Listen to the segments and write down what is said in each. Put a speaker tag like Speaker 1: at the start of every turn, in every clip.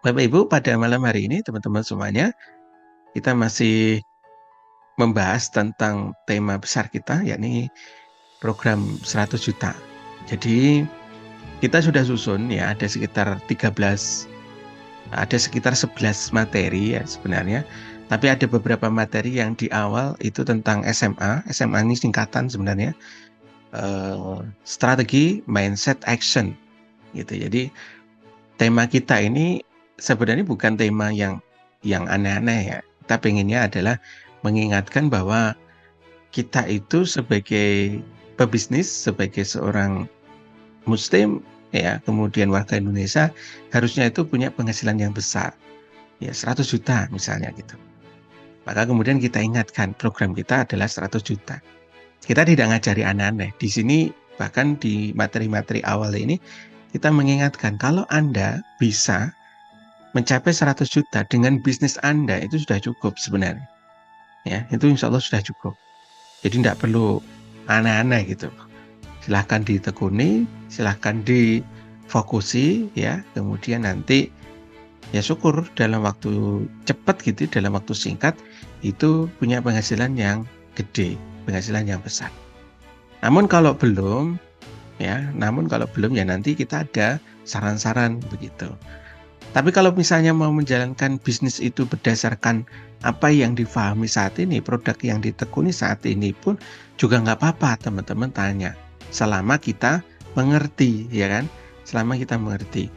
Speaker 1: Bapak Ibu, pada malam hari ini teman-teman semuanya, kita masih membahas tentang tema besar kita, yakni program 100 juta. Jadi kita sudah susun ya, ada sekitar 11 materi ya sebenarnya. Tapi ada beberapa materi yang di awal itu tentang SMA. SMA ini singkatan sebenarnya, strategi, mindset, action gitu. Jadi tema kita ini sebenarnya bukan tema yang aneh-aneh ya. Kita pengennya adalah mengingatkan bahwa kita itu sebagai pebisnis, sebagai seorang muslim ya, kemudian warga Indonesia harusnya itu punya penghasilan yang besar. Ya, 100 juta misalnya gitu. Maka kemudian kita ingatkan program kita adalah 100 juta. Kita tidak ngajari aneh-aneh. Di sini bahkan di materi-materi awal ini kita mengingatkan kalau Anda bisa mencapai 100 juta dengan bisnis Anda itu sudah cukup sebenarnya. Ya, itu insya Allah sudah cukup. Jadi tidak perlu aneh-aneh gitu. Silahkan ditekuni, silahkan difokusi ya. Kemudian nanti ya syukur dalam waktu cepat gitu, dalam waktu singkat itu punya penghasilan yang gede, penghasilan yang besar. Namun kalau belum ya nanti kita ada saran-saran begitu. Tapi kalau misalnya mau menjalankan bisnis itu berdasarkan apa yang difahami saat ini, produk yang ditekuni saat ini pun juga nggak apa-apa teman-teman tanya. Selama kita mengerti, ya kan? Selama kita mengerti.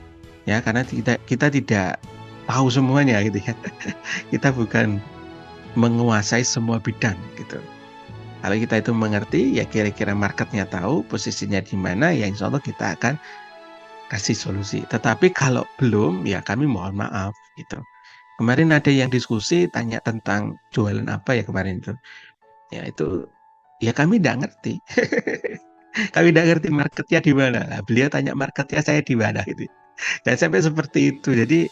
Speaker 1: Ya, karena kita tidak tahu semuanya gitu ya. Kita bukan menguasai semua bidang gitu. Kalau kita itu mengerti, ya kira-kira marketnya tahu, posisinya di mana, ya insya Allah kita akan kasih solusi. Tetapi kalau belum, ya kami mohon maaf gitu. Kemarin ada yang diskusi tanya tentang jualan apa ya kemarin itu. Ya kami tidak ngerti. Kami tidak ngerti marketnya di mana. Nah, beliau tanya marketnya saya di mana gitu. Dan sampai seperti itu. Jadi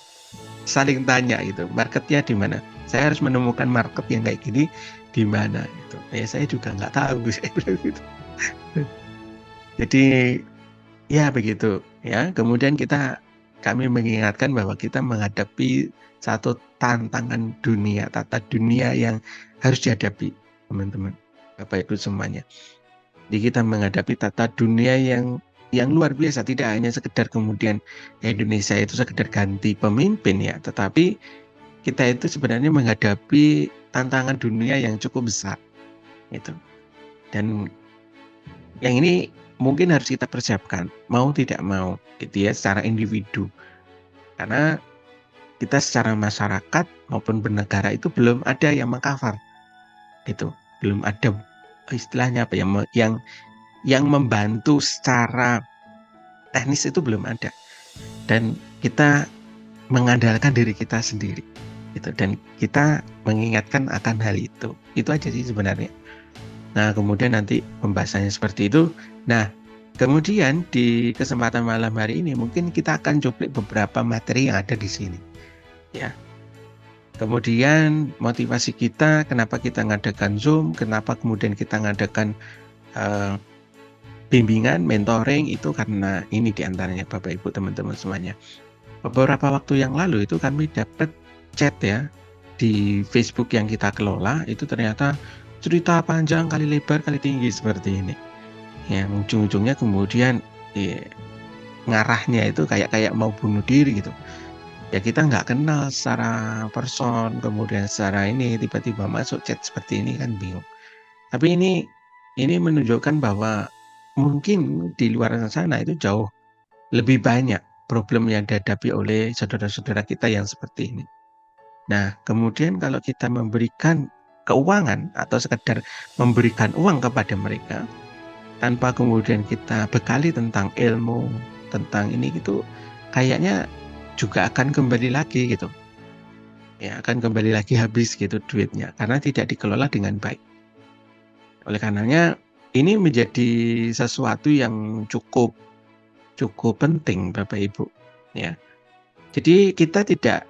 Speaker 1: saling tanya gitu. Marketnya di mana? Saya harus menemukan market yang kayak gini di mana gitu. Ya saya juga nggak tahu. Saya bilang gitu. Jadi ya begitu ya. Kemudian kami mengingatkan bahwa kita menghadapi satu tantangan dunia, tata dunia yang harus dihadapi, teman-teman, Bapak Ibu semuanya. Jadi kita menghadapi tata dunia yang luar biasa, tidak hanya sekedar kemudian Indonesia itu sekedar ganti pemimpin ya, tetapi kita itu sebenarnya menghadapi tantangan dunia yang cukup besar gitu. Dan yang ini mungkin harus kita persiapkan, mau tidak mau gitu ya, secara individu. Karena kita secara masyarakat maupun bernegara itu belum ada yang mengcover gitu. Belum ada istilahnya apa ya, yang membantu secara teknis itu belum ada. Dan kita mengandalkan diri kita sendiri gitu, dan kita mengingatkan akan hal itu aja sih sebenarnya. Nah kemudian nanti pembahasannya seperti itu. Nah kemudian di kesempatan malam hari ini mungkin kita akan cuplik beberapa materi yang ada di sini ya. Kemudian motivasi kita, kenapa kita ngadakan Zoom, kenapa kemudian kita ngadakan bimbingan, mentoring, itu karena ini diantaranya Bapak Ibu teman-teman semuanya. Beberapa waktu yang lalu itu kami dapat chat ya di Facebook yang kita kelola, itu ternyata cerita panjang kali lebar kali tinggi seperti ini. Yang ujung-ujungnya kemudian ngarahnya itu kayak mau bunuh diri gitu. Ya kita nggak kenal secara person, kemudian secara ini tiba-tiba masuk chat seperti ini kan bingung. Tapi ini menunjukkan bahwa mungkin di luar sana itu jauh lebih banyak problem yang dihadapi oleh saudara-saudara kita yang seperti ini. Nah, kemudian kalau kita memberikan keuangan atau sekedar memberikan uang kepada mereka tanpa kemudian kita bekali tentang ilmu, tentang ini gitu, kayaknya juga akan kembali lagi gitu. Ya, akan kembali lagi habis gitu duitnya karena tidak dikelola dengan baik. Oleh karenanya ini menjadi sesuatu yang cukup penting Bapak Ibu ya. Jadi kita tidak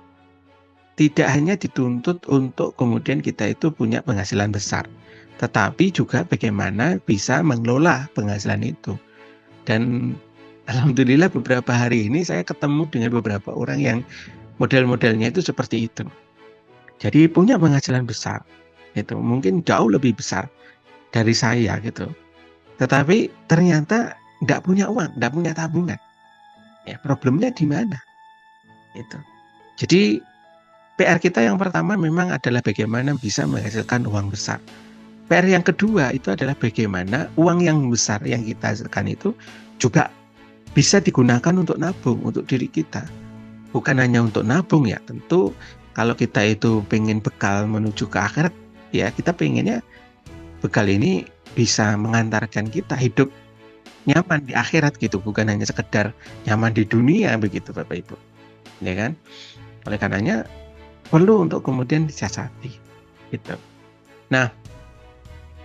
Speaker 1: hanya dituntut untuk kemudian kita itu punya penghasilan besar, tetapi juga bagaimana bisa mengelola penghasilan itu. Dan alhamdulillah beberapa hari ini saya ketemu dengan beberapa orang yang model-modelnya itu seperti itu. Jadi punya penghasilan besar, itu mungkin jauh lebih besar dari saya gitu. Tetapi ternyata nggak punya uang, nggak punya tabungan. Ya, problemnya di mana? Itu. Jadi PR kita yang pertama memang adalah bagaimana bisa menghasilkan uang besar. PR yang kedua itu adalah bagaimana uang yang besar yang kita hasilkan itu juga bisa digunakan untuk nabung untuk diri kita. Bukan hanya untuk nabung ya, tentu kalau kita itu pengen bekal menuju ke akhirat, ya kita pengennya bekal ini bisa mengantarkan kita hidup nyaman di akhirat gitu, bukan hanya sekedar nyaman di dunia begitu Bapak Ibu. Ya kan? Oleh karenanya perlu untuk kemudian disiasati gitu. Nah,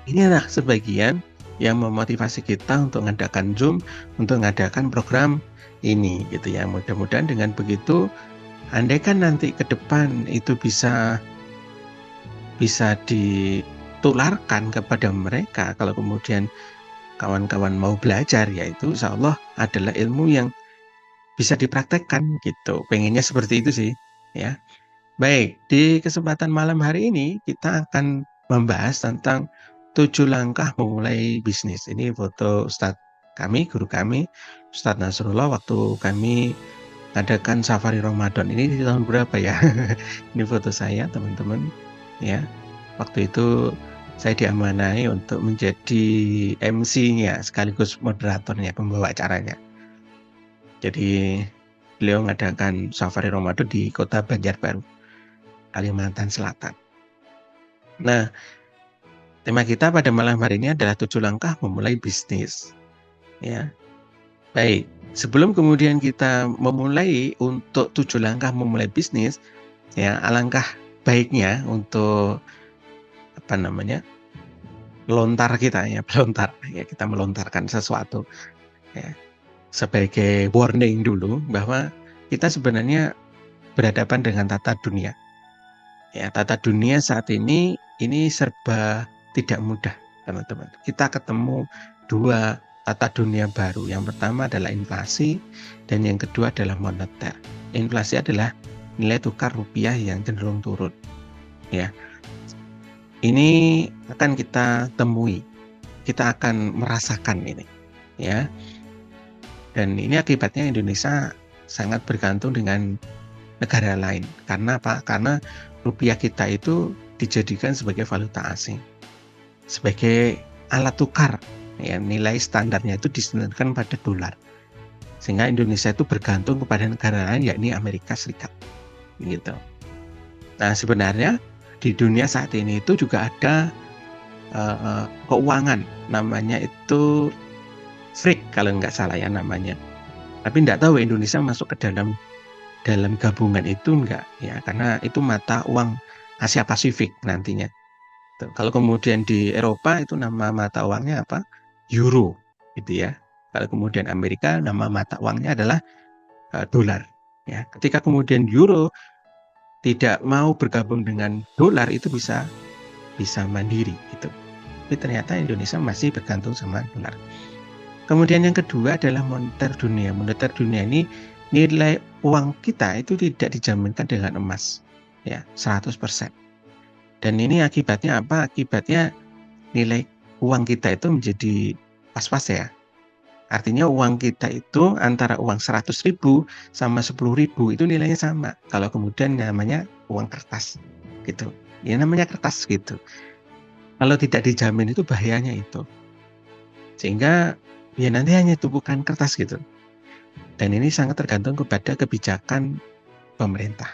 Speaker 1: inilah sebagian yang memotivasi kita untuk mengadakan Zoom, untuk mengadakan program ini gitu ya. Mudah-mudahan dengan begitu andaikan nanti ke depan itu bisa ditularkan kepada mereka kalau kemudian kawan-kawan mau belajar, yaitu insya Allah adalah ilmu yang bisa dipraktekkan gitu. Pengennya seperti itu sih ya. Baik, di kesempatan malam hari ini kita akan membahas tentang 7 langkah memulai bisnis. Ini foto Ustadz kami, guru kami, Ustadz Nasrullah waktu kami adakan safari Ramadan. Ini di tahun berapa ya? Ini foto saya teman-teman ya. Waktu itu saya diamanai untuk menjadi MC-nya sekaligus moderatornya, pembawa acaranya. Jadi beliau mengadakan safari Ramadan di kota Banjarbaru, Kalimantan Selatan. Nah, tema kita pada malam hari ini adalah 7 langkah memulai bisnis. Ya, baik. Sebelum kemudian kita memulai untuk 7 langkah memulai bisnis, ya alangkah baiknya untuk lontar kita ya, melontar ya, kita melontarkan sesuatu ya. Sebagai warning dulu bahwa kita sebenarnya berhadapan dengan tata dunia. Ya, tata dunia saat ini serba tidak mudah, teman-teman. Kita ketemu 2 tata dunia baru. Yang pertama adalah inflasi dan yang kedua adalah moneter. Inflasi adalah nilai tukar rupiah yang cenderung turun. Ya. Ini akan kita temui. Kita akan merasakan ini, ya. Dan ini akibatnya Indonesia sangat bergantung dengan negara lain. Karena apa? Karena rupiah kita itu dijadikan sebagai valuta asing, sebagai alat tukar. Ya, nilai standarnya itu disandarkan pada dolar. Sehingga Indonesia itu bergantung kepada negara lain, yakni Amerika Serikat. Gitu. Nah, sebenarnya di dunia saat ini itu juga ada keuangan, namanya itu FRIC kalau nggak salah ya namanya. Tapi nggak tahu Indonesia masuk ke dalam gabungan itu enggak ya, karena itu mata uang Asia Pasifik nantinya. Tuh, kalau kemudian di Eropa itu nama mata uangnya apa? Euro gitu ya. Kalau kemudian Amerika nama mata uangnya adalah dolar ya. Ketika kemudian euro tidak mau bergabung dengan dolar itu bisa mandiri gitu. Tapi ternyata Indonesia masih bergantung sama dolar. Kemudian yang kedua adalah moneter dunia. Moneter dunia ini nilai uang kita itu tidak dijaminkan dengan emas ya 100%. Dan ini akibatnya apa? Akibatnya nilai uang kita itu menjadi pas-pas ya. Artinya uang kita itu antara uang 100.000 sama 10.000 itu nilainya sama. Kalau kemudian namanya uang kertas gitu. Ya namanya kertas gitu. Kalau tidak dijamin itu bahayanya itu. Sehingga ya nanti hanya tumpukan kertas gitu. Dan ini sangat tergantung kepada kebijakan pemerintah.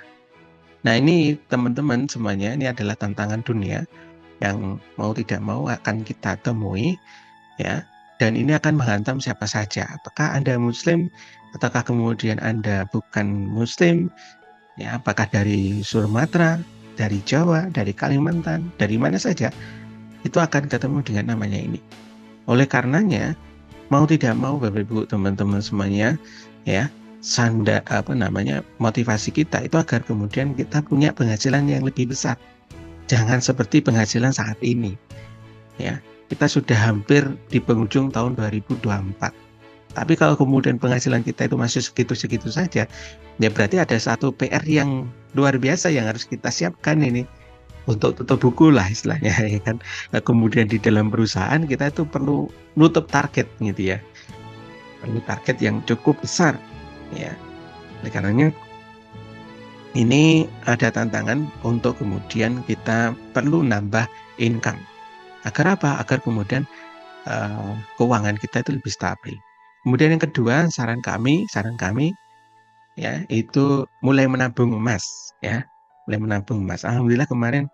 Speaker 1: Nah ini teman-teman semuanya, ini adalah tantangan dunia yang mau tidak mau akan kita temui ya. Dan ini akan menghantam siapa saja. Apakah Anda Muslim ataukah kemudian Anda bukan Muslim? Ya, apakah dari Sumatera, dari Jawa, dari Kalimantan, dari mana saja, itu akan ketemu dengan namanya ini. Oleh karenanya, mau tidak mau Bapak Ibu teman-teman semuanya ya, motivasi kita itu agar kemudian kita punya penghasilan yang lebih besar. Jangan seperti penghasilan saat ini. Ya, kita sudah hampir di penghujung tahun 2024. Tapi kalau kemudian penghasilan kita itu masih segitu-segitu saja, ya berarti ada satu PR yang luar biasa yang harus kita siapkan ini untuk tutup buku lah istilahnya ya kan. Nah, kemudian di dalam perusahaan kita itu perlu nutup target gitu ya, perlu target yang cukup besar ya. Oleh karenanya ini ada tantangan untuk kemudian kita perlu nambah income. Agar apa? Agar kemudian keuangan kita itu lebih stabil. Kemudian yang kedua, saran kami ya itu mulai menabung emas ya, mulai menabung emas. Alhamdulillah kemarin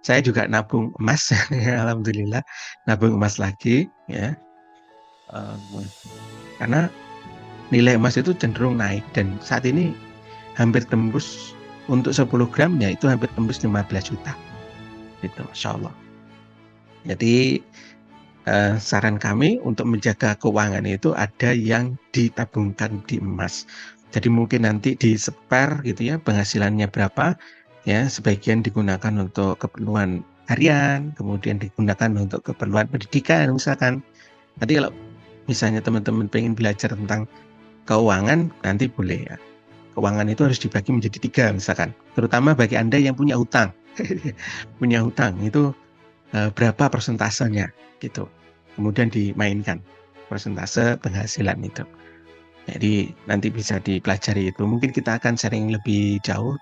Speaker 1: saya juga nabung emas, ya, alhamdulillah nabung emas lagi ya, eee, karena nilai emas itu cenderung naik dan saat ini hampir tembus untuk 10 gramnya itu hampir tembus 15 juta gitu, masyaallah. Jadi, saran kami untuk menjaga keuangan itu ada yang ditabungkan di emas. Jadi mungkin nanti di-spare gitu ya, penghasilannya berapa, ya sebagian digunakan untuk keperluan harian, kemudian digunakan untuk keperluan pendidikan misalkan. Nanti kalau misalnya teman-teman pengen belajar tentang keuangan, nanti boleh ya. Keuangan itu harus dibagi menjadi 3 misalkan, terutama bagi Anda yang punya hutang. Punya hutang itu berapa persentasenya gitu. Kemudian dimainkan persentase penghasilan itu. Jadi nanti bisa dipelajari itu. Mungkin kita akan sharing lebih jauh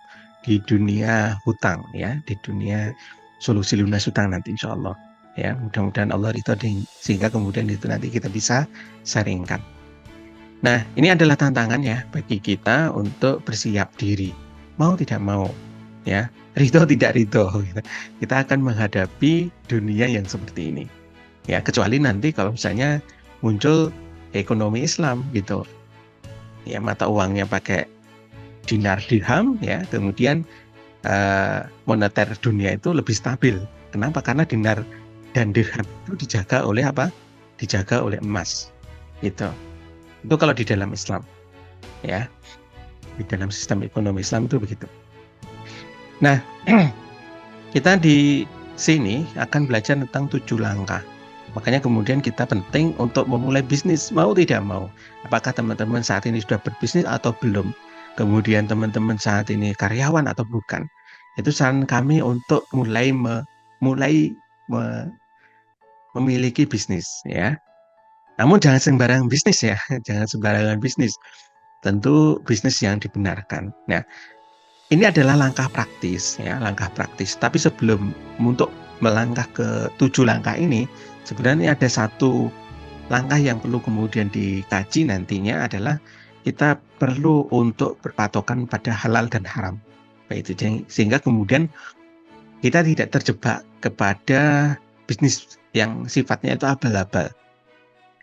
Speaker 1: di dunia hutang ya, di dunia solusi lunas hutang nanti insya Allah. Ya, mudah-mudahan Allah ridho sehingga kemudian itu nanti kita bisa sharingkan. Nah, ini adalah tantangan ya bagi kita untuk bersiap diri. Mau tidak mau ya, ridho tidak ridho gitu. Kita akan menghadapi dunia yang seperti ini. Ya, kecuali nanti kalau misalnya muncul ekonomi Islam gitu. Ya, mata uangnya pakai dinar dirham ya, kemudian moneter dunia itu lebih stabil. Kenapa? Karena dinar dan dirham itu dijaga oleh apa? Dijaga oleh emas. Gitu. Itu kalau di dalam Islam ya. Di dalam sistem ekonomi Islam itu begitu. Nah, kita di sini akan belajar tentang 7 langkah. Makanya kemudian kita penting untuk memulai bisnis, mau tidak mau. Apakah teman-teman saat ini sudah berbisnis atau belum? Kemudian teman-teman saat ini karyawan atau bukan? Itu saran kami untuk mulai me memiliki bisnis ya. Namun jangan sembarangan bisnis ya, jangan sembarangan bisnis. Tentu bisnis yang dibenarkan. Nah, ini adalah langkah praktis ya, langkah praktis. Tapi sebelum untuk melangkah ke 7 langkah ini, sebenarnya ada satu langkah yang perlu kemudian dikaji nantinya adalah kita perlu untuk berpatokan pada halal dan haram. Baik itu sehingga kemudian kita tidak terjebak kepada bisnis yang sifatnya itu abal-abal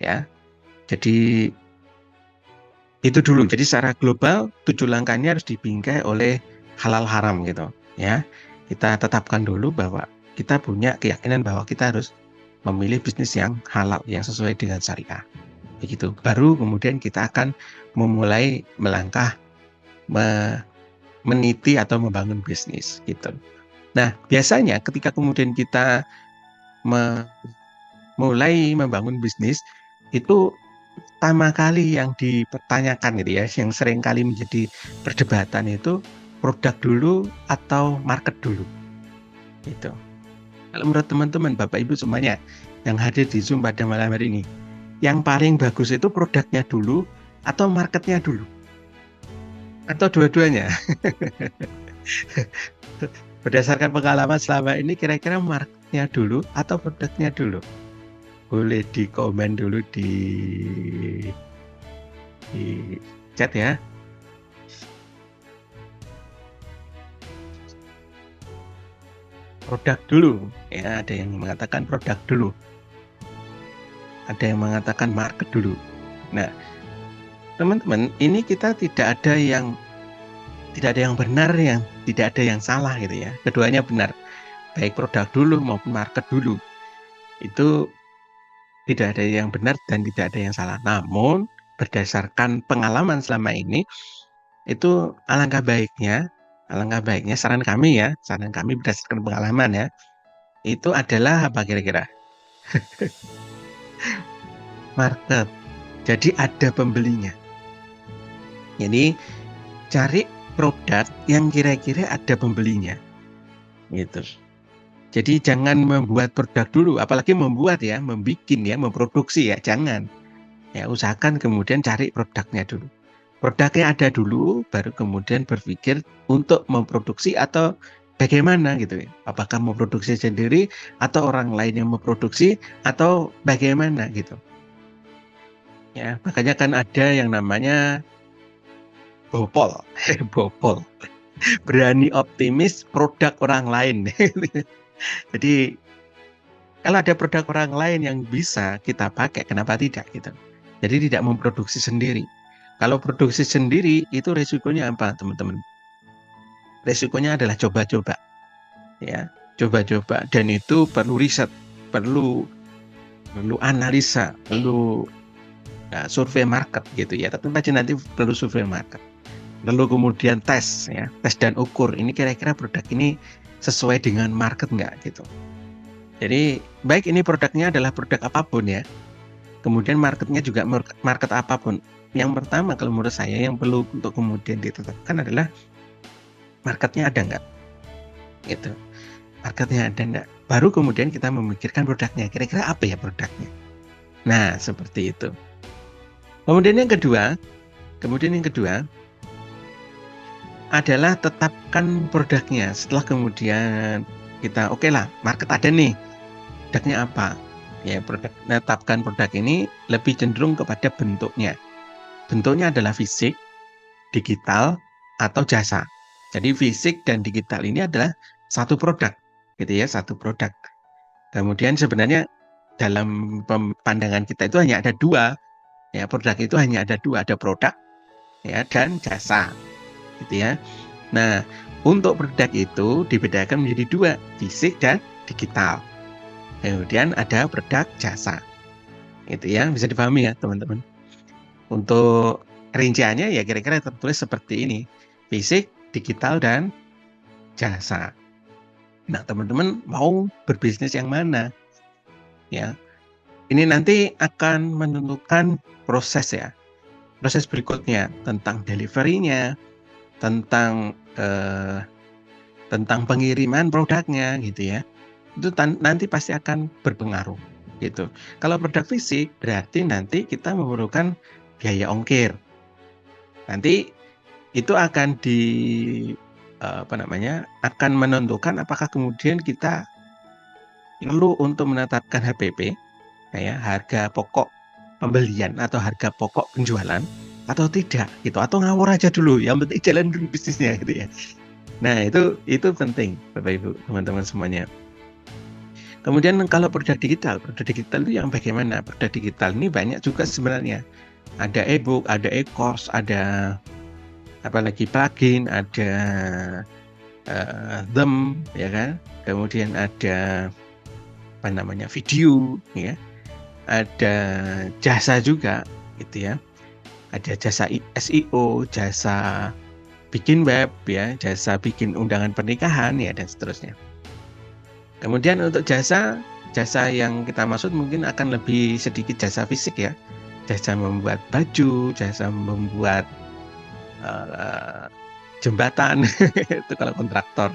Speaker 1: ya. Jadi itu dulu. Jadi secara global 7 langkahnya harus dibingkai oleh halal haram gitu ya. Kita tetapkan dulu bahwa kita punya keyakinan bahwa kita harus memilih bisnis yang halal, yang sesuai dengan syariah. Begitu. Baru kemudian kita akan memulai melangkah meniti atau membangun bisnis gitu. Nah, biasanya ketika kemudian kita mulai membangun bisnis itu pertama kali yang dipertanyakan gitu ya, yang sering kali menjadi perdebatan itu produk dulu atau market dulu gitu. Kalau menurut teman-teman Bapak Ibu semuanya yang hadir di Zoom pada malam hari ini, yang paling bagus itu produknya dulu atau marketnya dulu? Atau dua-duanya? Berdasarkan pengalaman selama ini kira-kira marketnya dulu atau produknya dulu? Boleh di-komen dulu di chat ya. Produk dulu, ya ada yang mengatakan produk dulu. Ada yang mengatakan market dulu. Nah, teman-teman, ini kita tidak ada yang benar, yang tidak ada yang salah gitu ya. Keduanya benar. Baik produk dulu maupun market dulu. Itu tidak ada yang benar dan tidak ada yang salah. Namun, berdasarkan pengalaman selama ini, itu alangkah baiknya saran kami berdasarkan pengalaman ya, itu adalah apa kira-kira? Market. Jadi ada pembelinya. Jadi cari produk yang kira-kira ada pembelinya, gitu. Jadi jangan membuat produk dulu, apalagi membikin ya, memproduksi ya, jangan. Ya usahakan kemudian cari produknya dulu. Produknya ada dulu, baru kemudian berpikir untuk memproduksi atau bagaimana gitu ya. Apakah memproduksi sendiri atau orang lain yang memproduksi atau bagaimana gitu. Ya, makanya kan ada yang namanya bopol, bopol. Berani optimis produk orang lain. Jadi kalau ada produk orang lain yang bisa kita pakai, kenapa tidak gitu. Jadi tidak memproduksi sendiri. Kalau produksi sendiri itu resikonya apa, teman-teman? Resikonya adalah coba-coba, ya, coba-coba, dan itu perlu riset, perlu analisa, perlu survei market gitu ya. Tapi nanti perlu survei market. Lalu kemudian tes ya, tes dan ukur. Ini kira-kira produk ini sesuai dengan market nggak gitu. Jadi baik ini produknya adalah produk apapun ya. Kemudian marketnya juga market apapun. Yang pertama kalau menurut saya yang perlu untuk kemudian ditetapkan adalah marketnya ada nggak, gitu. Marketnya ada nggak. Baru kemudian kita memikirkan produknya. Kira-kira apa ya produknya? Nah seperti itu. Kemudian yang kedua adalah tetapkan produknya. Setelah kemudian kita oke lah, market ada nih. Produknya apa? Ya, tetapkan produk ini lebih cenderung kepada bentuknya. Bentuknya adalah fisik, digital, atau jasa. Jadi fisik dan digital ini adalah satu produk, gitu ya, satu produk. Kemudian sebenarnya dalam pandangan kita itu hanya ada dua, ya, produk itu hanya ada dua, ada produk, ya, dan jasa, gitu ya. Nah, untuk produk itu dibedakan menjadi dua, fisik dan digital. Kemudian ada produk jasa. Itu ya, bisa dipahami ya, teman-teman. Untuk rinciannya ya kira-kira tertulis seperti ini. Fisik, digital, dan jasa. Nah, teman-teman mau berbisnis yang mana? Ya. Ini nanti akan menentukan proses ya. Proses berikutnya tentang delivery-nya, tentang pengiriman produknya gitu ya. Itu nanti pasti akan berpengaruh gitu. Kalau produk fisik berarti nanti kita memerlukan biaya ongkir. Nanti itu akan akan menentukan apakah kemudian kita perlu untuk menetapkan HPP, ya, harga pokok pembelian atau harga pokok penjualan atau tidak gitu, atau ngawur aja dulu, yang penting jalan dulu bisnisnya gitu ya. Nah itu penting Bapak Ibu teman-teman semuanya. Kemudian kalau produk digital itu yang bagaimana? Produk digital ini banyak juga sebenarnya. Ada e-book, ada e-course, ada apalagi plugin, ada theme, ya kan? Kemudian ada video, ya. Ada jasa juga, gitu ya. Ada jasa SEO, jasa bikin web, ya, jasa bikin undangan pernikahan, ya, dan seterusnya. Kemudian untuk jasa yang kita maksud mungkin akan lebih sedikit jasa fisik ya. Jasa membuat baju, jasa membuat jembatan, itu kalau kontraktor,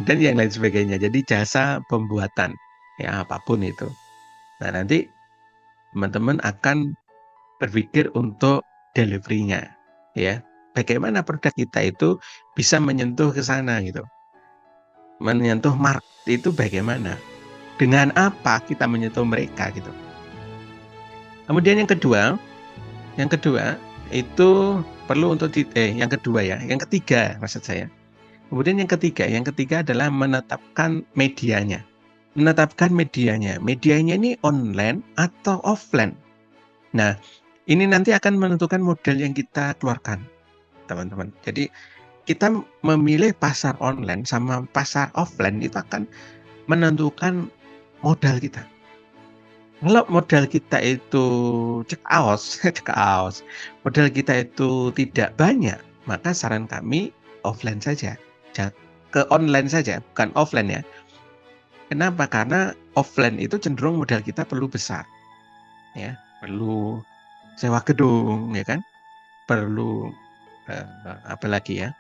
Speaker 1: dan yang lain sebagainya. Jadi jasa pembuatan, ya apapun itu. Nah nanti teman-teman akan berpikir untuk delivery-nya, ya. Bagaimana produk kita itu bisa menyentuh ke sana gitu. Menyentuh market itu bagaimana? Dengan apa kita menyentuh mereka gitu. Kemudian yang kedua itu perlu untuk yang ketiga maksud saya. Kemudian yang ketiga adalah menetapkan medianya. Medianya ini online atau offline. Nah, ini nanti akan menentukan model yang kita keluarkan, teman-teman. Jadi kita memilih pasar online sama pasar offline itu akan menentukan modal kita. Kalau modal kita itu cekaos, modal kita itu tidak banyak, maka saran kami offline saja, ke online saja, bukan offline ya. Kenapa? Karena offline itu cenderung modal kita perlu besar, ya, perlu sewa gedung, ya kan? Perlu, apa lagi ya,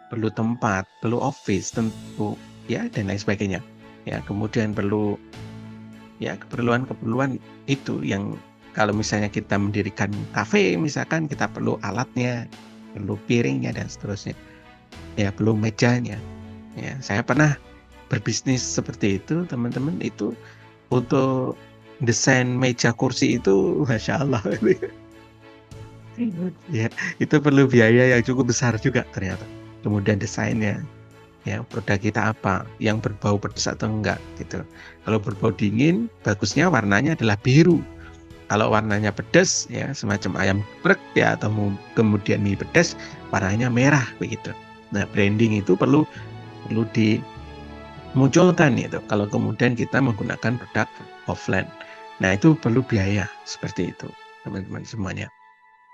Speaker 1: perlu tempat, perlu office tentu, ya dan lain sebagainya. Ya, kemudian perlu ya keperluan-keperluan itu yang kalau misalnya kita mendirikan kafe misalkan kita perlu alatnya, perlu piringnya dan seterusnya. Ya, perlu mejanya. Ya, saya pernah berbisnis seperti itu, teman-teman, itu untuk desain meja kursi itu Masya Allah. Ya, itu perlu biaya yang cukup besar juga ternyata. Kemudian desainnya, ya produk kita apa, yang berbau pedas atau enggak gitu. Kalau berbau dingin, bagusnya warnanya adalah biru. Kalau warnanya pedas, ya semacam ayam geprek ya atau kemudian mie pedas, warnanya merah begitu. Nah, branding itu perlu perlu dimunculkan itu. Kalau kemudian kita menggunakan produk offline, nah itu perlu biaya seperti itu, teman-teman semuanya.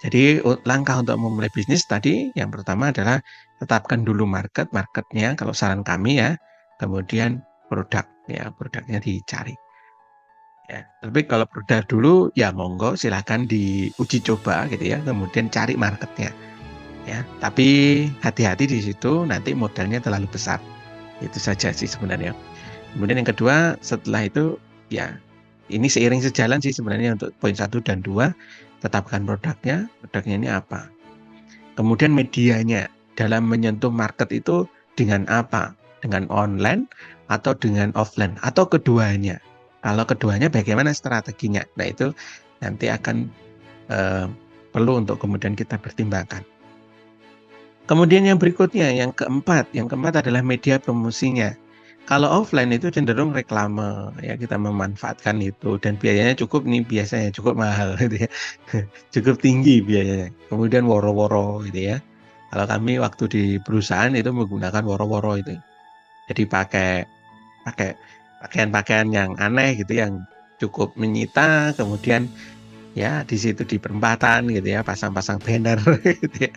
Speaker 1: Jadi langkah untuk memulai bisnis tadi yang pertama adalah tetapkan dulu marketnya kalau saran kami ya, kemudian produk ya, produknya dicari. Ya, tapi kalau produk dulu ya monggo silahkan diuji coba gitu ya, kemudian cari marketnya ya. Tapi hati-hati di situ nanti modalnya terlalu besar. Itu saja sih sebenarnya. Kemudian yang kedua setelah itu ya ini seiring sejalan sih sebenarnya untuk poin 1 dan 2, tetapkan produknya ini apa. Kemudian medianya dalam menyentuh market itu dengan apa? Dengan online atau dengan offline atau keduanya. Kalau keduanya bagaimana strateginya? Nah itu nanti akan eh, perlu untuk kemudian kita pertimbangkan. Kemudian yang berikutnya, yang keempat adalah media promosinya. Kalau offline itu cenderung reklame, ya kita memanfaatkan itu dan biayanya cukup nih biasanya cukup mahal gitu ya, cukup tinggi biayanya. Kemudian woro-woro gitu ya. Kalau kami waktu di perusahaan itu menggunakan woro-woro itu. Jadi pakai pakai pakaian-pakaian yang aneh gitu yang cukup menyita, kemudian ya di situ di perempatan gitu ya, pasang-pasang banner gitu ya.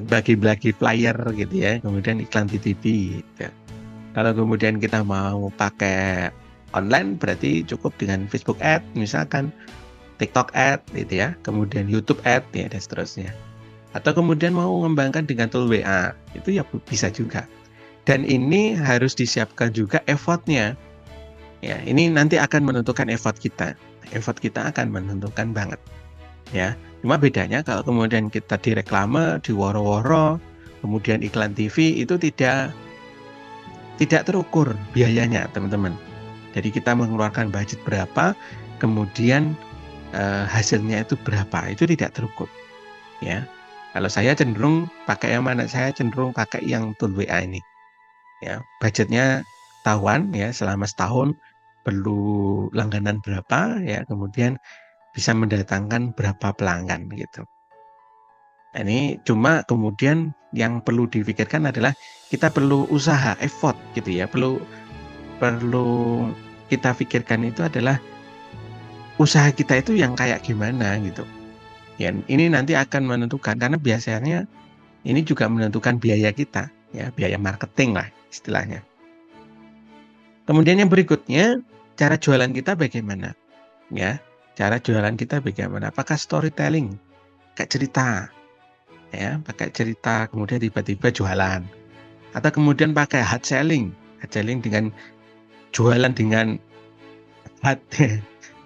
Speaker 1: Bagi-bagi flyer gitu ya, kemudian iklan di TV gitu. Kalau kemudian kita mau pakai online berarti cukup dengan Facebook Ad misalkan, TikTok Ad gitu ya, kemudian YouTube Ad ya dan seterusnya. Atau kemudian mau mengembangkan dengan tool WA, itu ya bisa juga. Dan ini harus disiapkan juga effort-nya. Ya, ini nanti akan menentukan effort kita. Effort kita akan menentukan banget. Ya, cuma bedanya kalau kemudian kita direklame, di woro-woro, kemudian iklan TV itu tidak terukur biayanya, teman-teman. Jadi kita mengeluarkan budget berapa, kemudian hasilnya itu berapa, itu tidak terukur. Ya, kalau saya cenderung pakai yang mana? Saya cenderung pakai yang tool WA ini. Ya, budgetnya tahuan ya selama setahun perlu langganan berapa ya, kemudian bisa mendatangkan berapa pelanggan gitu. Nah, ini cuma kemudian yang perlu difikirkan adalah kita perlu usaha, effort gitu ya. Perlu perlu kita pikirkan itu adalah usaha kita itu yang kayak gimana gitu. Ya, ini nanti akan menentukan karena biasanya ini juga menentukan biaya kita, ya, biaya marketing lah istilahnya. Kemudian yang berikutnya, cara jualan kita bagaimana? Ya, cara jualan kita bagaimana? Apakah storytelling, kayak cerita, ya, pakai cerita kemudian tiba-tiba jualan, atau kemudian pakai hard selling dengan jualan dengan hard,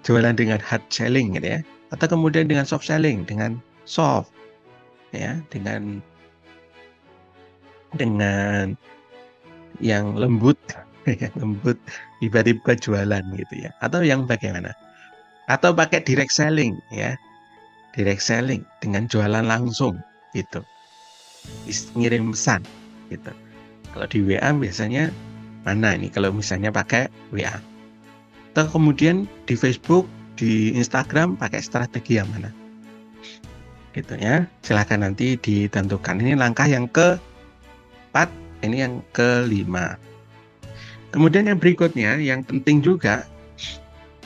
Speaker 1: jualan dengan hard selling gitu ya, atau kemudian dengan soft selling, dengan soft, ya, dengan yang lembut, yang lembut tiba-tiba jualan gitu ya, atau yang bagaimana? Atau pakai direct selling ya, direct selling dengan jualan langsung gitu, ngirim pesan gitu. Kalau di WA biasanya mana ini kalau misalnya pakai WA? Atau kemudian di Facebook, di Instagram pakai strategi yang mana? Gitu ya. Silahkan nanti ditentukan. Ini langkah yang keempat, ini yang kelima. Kemudian yang berikutnya, yang penting juga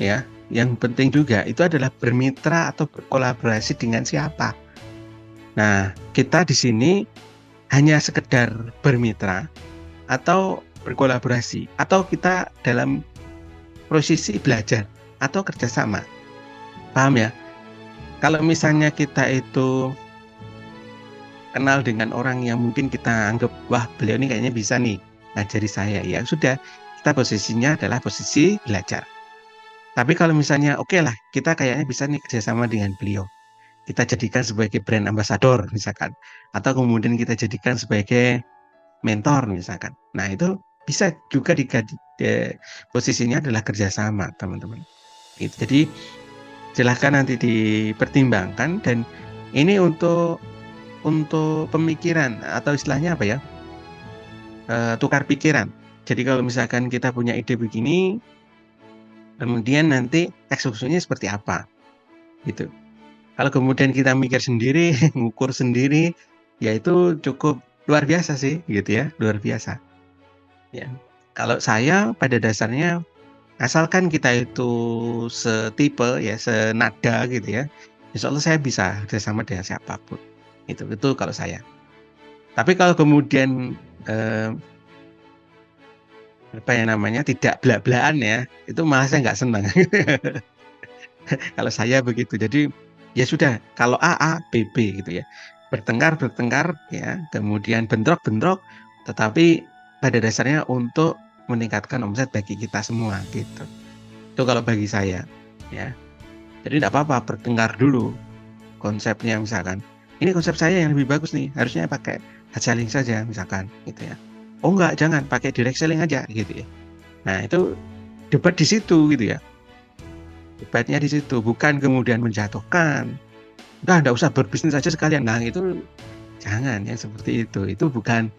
Speaker 1: ya, yang penting juga itu adalah bermitra atau berkolaborasi dengan siapa. Nah, kita di sini hanya sekedar bermitra atau berkolaborasi atau kita dalam posisi belajar atau kerjasama. Paham ya? Kalau misalnya kita itu kenal dengan orang yang mungkin kita anggap, wah beliau ini kayaknya bisa nih ngajari saya, ya sudah, kita posisinya adalah posisi belajar. Tapi kalau misalnya oke lah, kita kayaknya bisa nih kerjasama dengan beliau, kita jadikan sebagai brand ambassador misalkan, atau kemudian kita jadikan sebagai mentor misalkan. Nah itu bisa juga posisinya adalah kerjasama teman-teman. Gitu. Jadi silahkan nanti dipertimbangkan, dan ini untuk pemikiran atau istilahnya apa ya, tukar pikiran. Jadi kalau misalkan kita punya ide begini, kemudian nanti eksekusinya seperti apa, gitu. Kalau kemudian kita mikir sendiri, ngukur sendiri, ya itu cukup luar biasa sih, gitu ya, luar biasa. Ya. Kalau saya pada dasarnya, asalkan kita itu setipe ya, senada gitu ya, insya Allah saya bisa bersama dengan siapapun. Itu kalau saya. Tapi kalau kemudian eh, apa yang namanya tidak belak-belakan ya, itu malah saya nggak senang. Kalau saya begitu. Jadi ya sudah, kalau A A, B B gitu ya. Bertengkar ya, kemudian bentrok, tetapi pada dasarnya untuk meningkatkan omset bagi kita semua gitu. Itu kalau bagi saya ya. Jadi tidak apa-apa bertengkar dulu konsepnya misalkan. Ini konsep saya yang lebih bagus nih, harusnya pakai hard selling saja misalkan gitu ya. Oh enggak, jangan pakai direct selling aja gitu ya. Nah, itu debat di situ gitu ya. Debatnya di situ, bukan kemudian menjatuhkan. Udah enggak usah berbisnis aja sekalian. Nah, itu jangan yang seperti itu. Itu bukan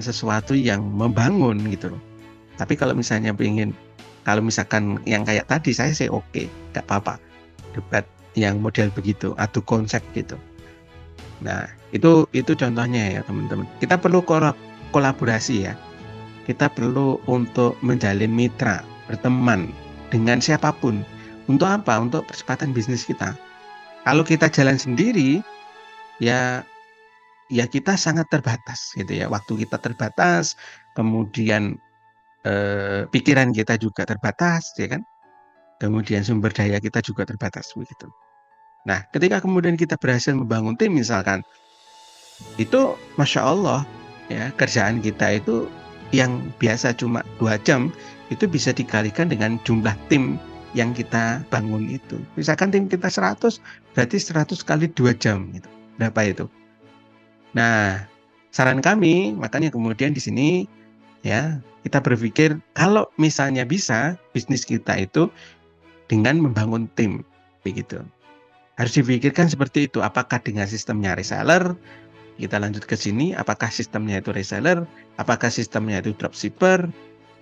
Speaker 1: sesuatu yang membangun gitu loh. Tapi kalau misalnya kalau misalkan yang kayak tadi, saya sih oke, enggak apa-apa. Debat yang model begitu, adu konsep gitu. Nah, itu contohnya ya, teman-teman. Kita perlu kolaborasi ya. Kita perlu untuk menjalin mitra, berteman dengan siapapun. Untuk apa? Untuk percepatan bisnis kita. Kalau kita jalan sendiri, ya ya kita sangat terbatas gitu ya. Waktu kita terbatas, kemudian pikiran kita juga terbatas, ya kan? Kemudian sumber daya kita juga terbatas begitu. Nah, ketika kemudian kita berhasil membangun tim misalkan, itu Masya Allah ya, kerjaan kita itu yang biasa cuma 2 jam itu bisa dikalikan dengan jumlah tim yang kita bangun itu. Misalkan tim kita 100, berarti 100 kali 2 jam gitu. Berapa itu? Nah, saran kami makanya kemudian di sini ya, kita berpikir kalau misalnya bisa bisnis kita itu dengan membangun tim begitu. Harus dipikirkan seperti itu, apakah dengan sistemnya reseller. Kita lanjut ke sini, apakah sistemnya itu reseller, apakah sistemnya itu dropshipper,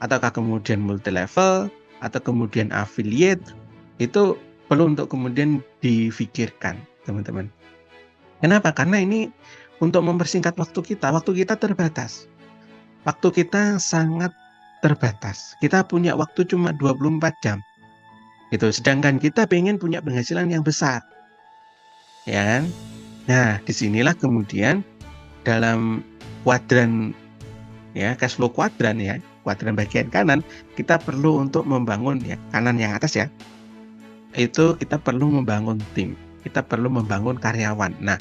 Speaker 1: ataukah kemudian multi level, atau kemudian affiliate. Itu perlu untuk kemudian difikirkan, teman-teman. Kenapa? Karena ini untuk mempersingkat waktu kita terbatas. Waktu kita sangat terbatas. Kita punya waktu cuma 24 jam. Gitu. Sedangkan kita pengen punya penghasilan yang besar. Ya kan? Nah, disinilah kemudian dalam kuadran ya, cash flow kuadran ya, kuadran bagian kanan, kita perlu untuk membangun ya, kanan yang atas ya, itu kita perlu membangun tim, kita perlu membangun karyawan. Nah,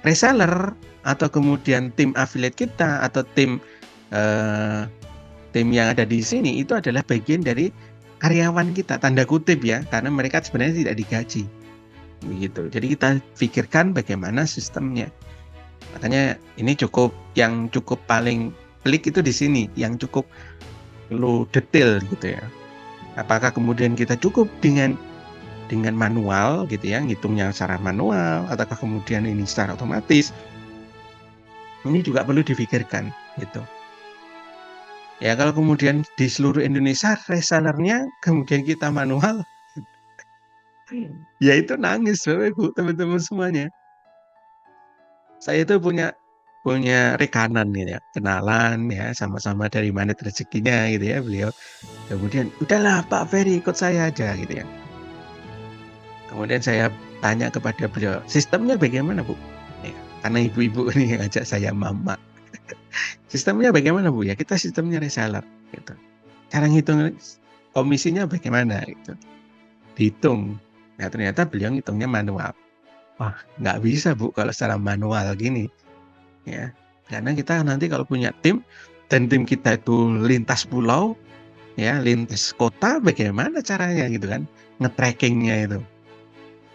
Speaker 1: reseller atau kemudian tim affiliate kita atau eh, tim yang ada di sini itu adalah bagian dari karyawan kita, tanda kutip ya, karena mereka sebenarnya tidak digaji begitu. Jadi kita pikirkan bagaimana sistemnya. Makanya ini yang cukup paling pelik itu di sini, yang cukup perlu detail gitu ya. Apakah kemudian kita cukup dengan manual gitu ya, ngitungnya secara manual, ataukah kemudian ini secara otomatis? Ini juga perlu difikirkan gitu. Ya kalau kemudian di seluruh Indonesia resellernya kemudian kita manual, ya itu nangis Bapak Ibu, teman-teman semuanya. Saya itu punya rekanan gitu ya, kenalan ya, sama-sama dari mana rezekinya gitu ya beliau. Kemudian, udahlah Pak Ferry ikut saya aja gitu ya. Kemudian saya tanya kepada beliau, sistemnya bagaimana Bu? Ya, karena ibu-ibu ini yang ngajak saya mama. Sistemnya bagaimana Bu? Ya kita sistemnya reseller gitu. Cara ngitung komisinya bagaimana gitu. Dihitung. Nah, ternyata beliau ngitungnya manual. Wah, nggak bisa Bu kalau secara manual gini, ya. Karena kita nanti kalau punya tim dan tim kita itu lintas pulau, ya, lintas kota, bagaimana caranya gitu kan, nge-tracking-nya itu.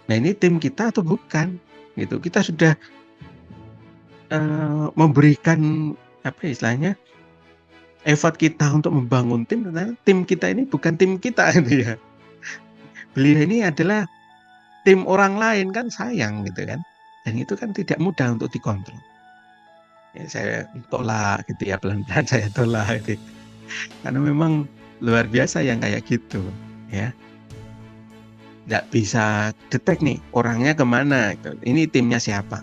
Speaker 1: Nah, ini tim kita atau bukan, gitu. Kita sudah memberikan apa ya istilahnya, effort kita untuk membangun tim, ternyata tim kita ini bukan tim kita gitu ya. Beliau ini adalah tim orang lain, kan sayang gitu kan. Dan itu kan tidak mudah untuk dikontrol. Ya saya tolak gitu ya, pelan-pelan saya tolak gitu. Karena memang luar biasa yang kayak gitu ya. Nggak bisa detect nih orangnya kemana gitu. Ini timnya siapa.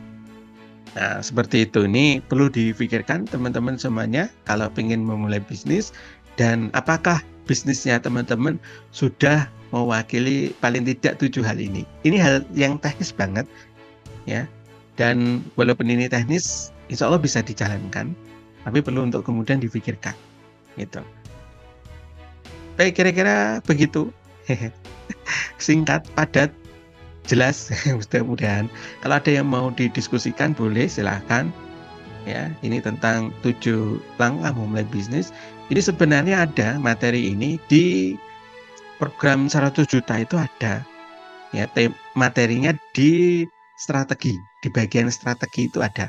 Speaker 1: Nah, seperti itu. Ini perlu difikirkan teman-teman semuanya kalau ingin memulai bisnis, dan apakah bisnisnya teman-teman sudah mewakili paling tidak 7 hal ini. Ini hal yang teknis banget ya. Dan walaupun ini teknis, insya Allah bisa dijalankan, tapi perlu untuk kemudian difikirkan gitu. Baik, kira-kira begitu. Singkat, padat, jelas. Mudah-mudahan kalau ada yang mau didiskusikan boleh silahkan ya. Ini tentang 7 langkah memulai bisnis. Ini sebenarnya ada materi ini di program 100 juta itu ada ya, materinya di strategi, di bagian strategi itu ada.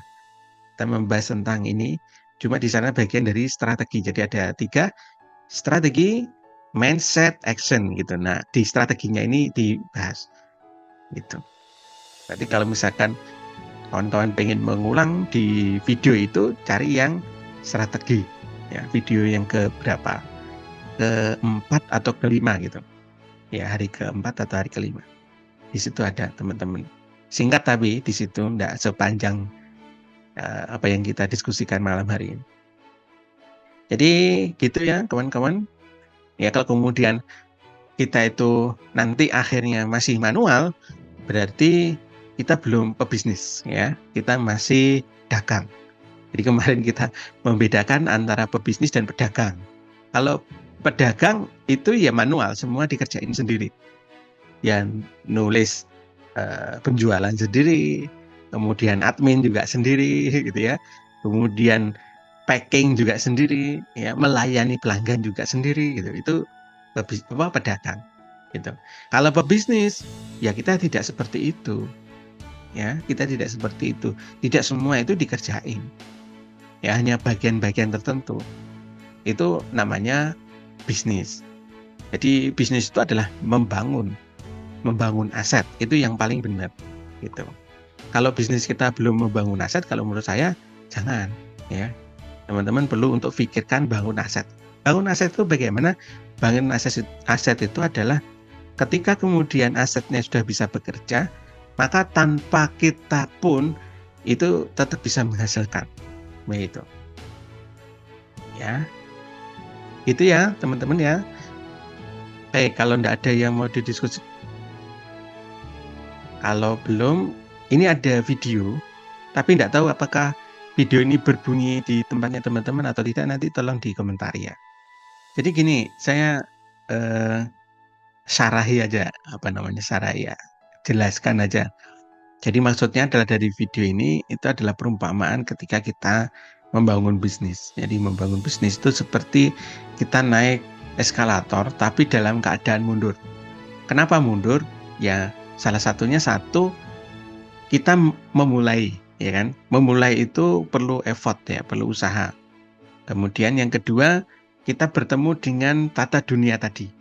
Speaker 1: Kita membahas tentang ini, cuma di sana bagian dari strategi. Jadi ada 3 strategi, mindset, action gitu. Nah, di strateginya ini dibahas gitu. Berarti kalau misalkan kawan-kawan pengen mengulang di video itu, cari yang strategi ya, video yang ke berapa, keempat atau kelima gitu ya, hari keempat atau hari kelima. Di situ ada teman-teman, singkat tapi di situ enggak sepanjang apa yang kita diskusikan malam hari ini. Jadi gitu ya kawan-kawan ya. Kalau kemudian kita itu nanti akhirnya masih manual, berarti kita belum pebisnis ya, kita masih dagang. Jadi kemarin kita membedakan antara pebisnis dan pedagang. Kalau pedagang itu ya manual, semua dikerjain sendiri. Yang nulis penjualan sendiri, kemudian admin juga sendiri gitu ya. Kemudian packing juga sendiri, ya, melayani pelanggan juga sendiri gitu. Itu pedagang gitu. Kalau pebisnis ya kita tidak seperti itu. Ya, kita tidak seperti itu. Tidak semua itu dikerjain. Ya, hanya bagian-bagian tertentu. Itu namanya bisnis. Jadi bisnis itu adalah membangun aset, itu yang paling benar gitu. Kalau bisnis kita belum membangun aset, kalau menurut saya jangan ya. Teman-teman perlu untuk pikirkan bangun aset. Bangun aset itu bagaimana? Bangun aset itu adalah ketika kemudian asetnya sudah bisa bekerja, maka tanpa kita pun itu tetap bisa menghasilkan. Begitu. Ya. Itu ya, teman-teman ya. Baik, kalau enggak ada yang mau didiskusi. Kalau belum, ini ada video, tapi enggak tahu apakah video ini berbunyi di tempatnya teman-teman atau tidak, nanti tolong dikomentari ya. Jadi gini, saya syarahi aja, syarahi ya, jelaskan aja. Jadi maksudnya adalah dari video ini, itu adalah perumpamaan ketika kita membangun bisnis. Jadi membangun bisnis itu seperti kita naik eskalator, tapi dalam keadaan mundur. Kenapa mundur? Ya, salah satunya kita memulai, ya kan? Memulai itu perlu effort ya, perlu usaha. Kemudian yang kedua, kita bertemu dengan tata dunia tadi.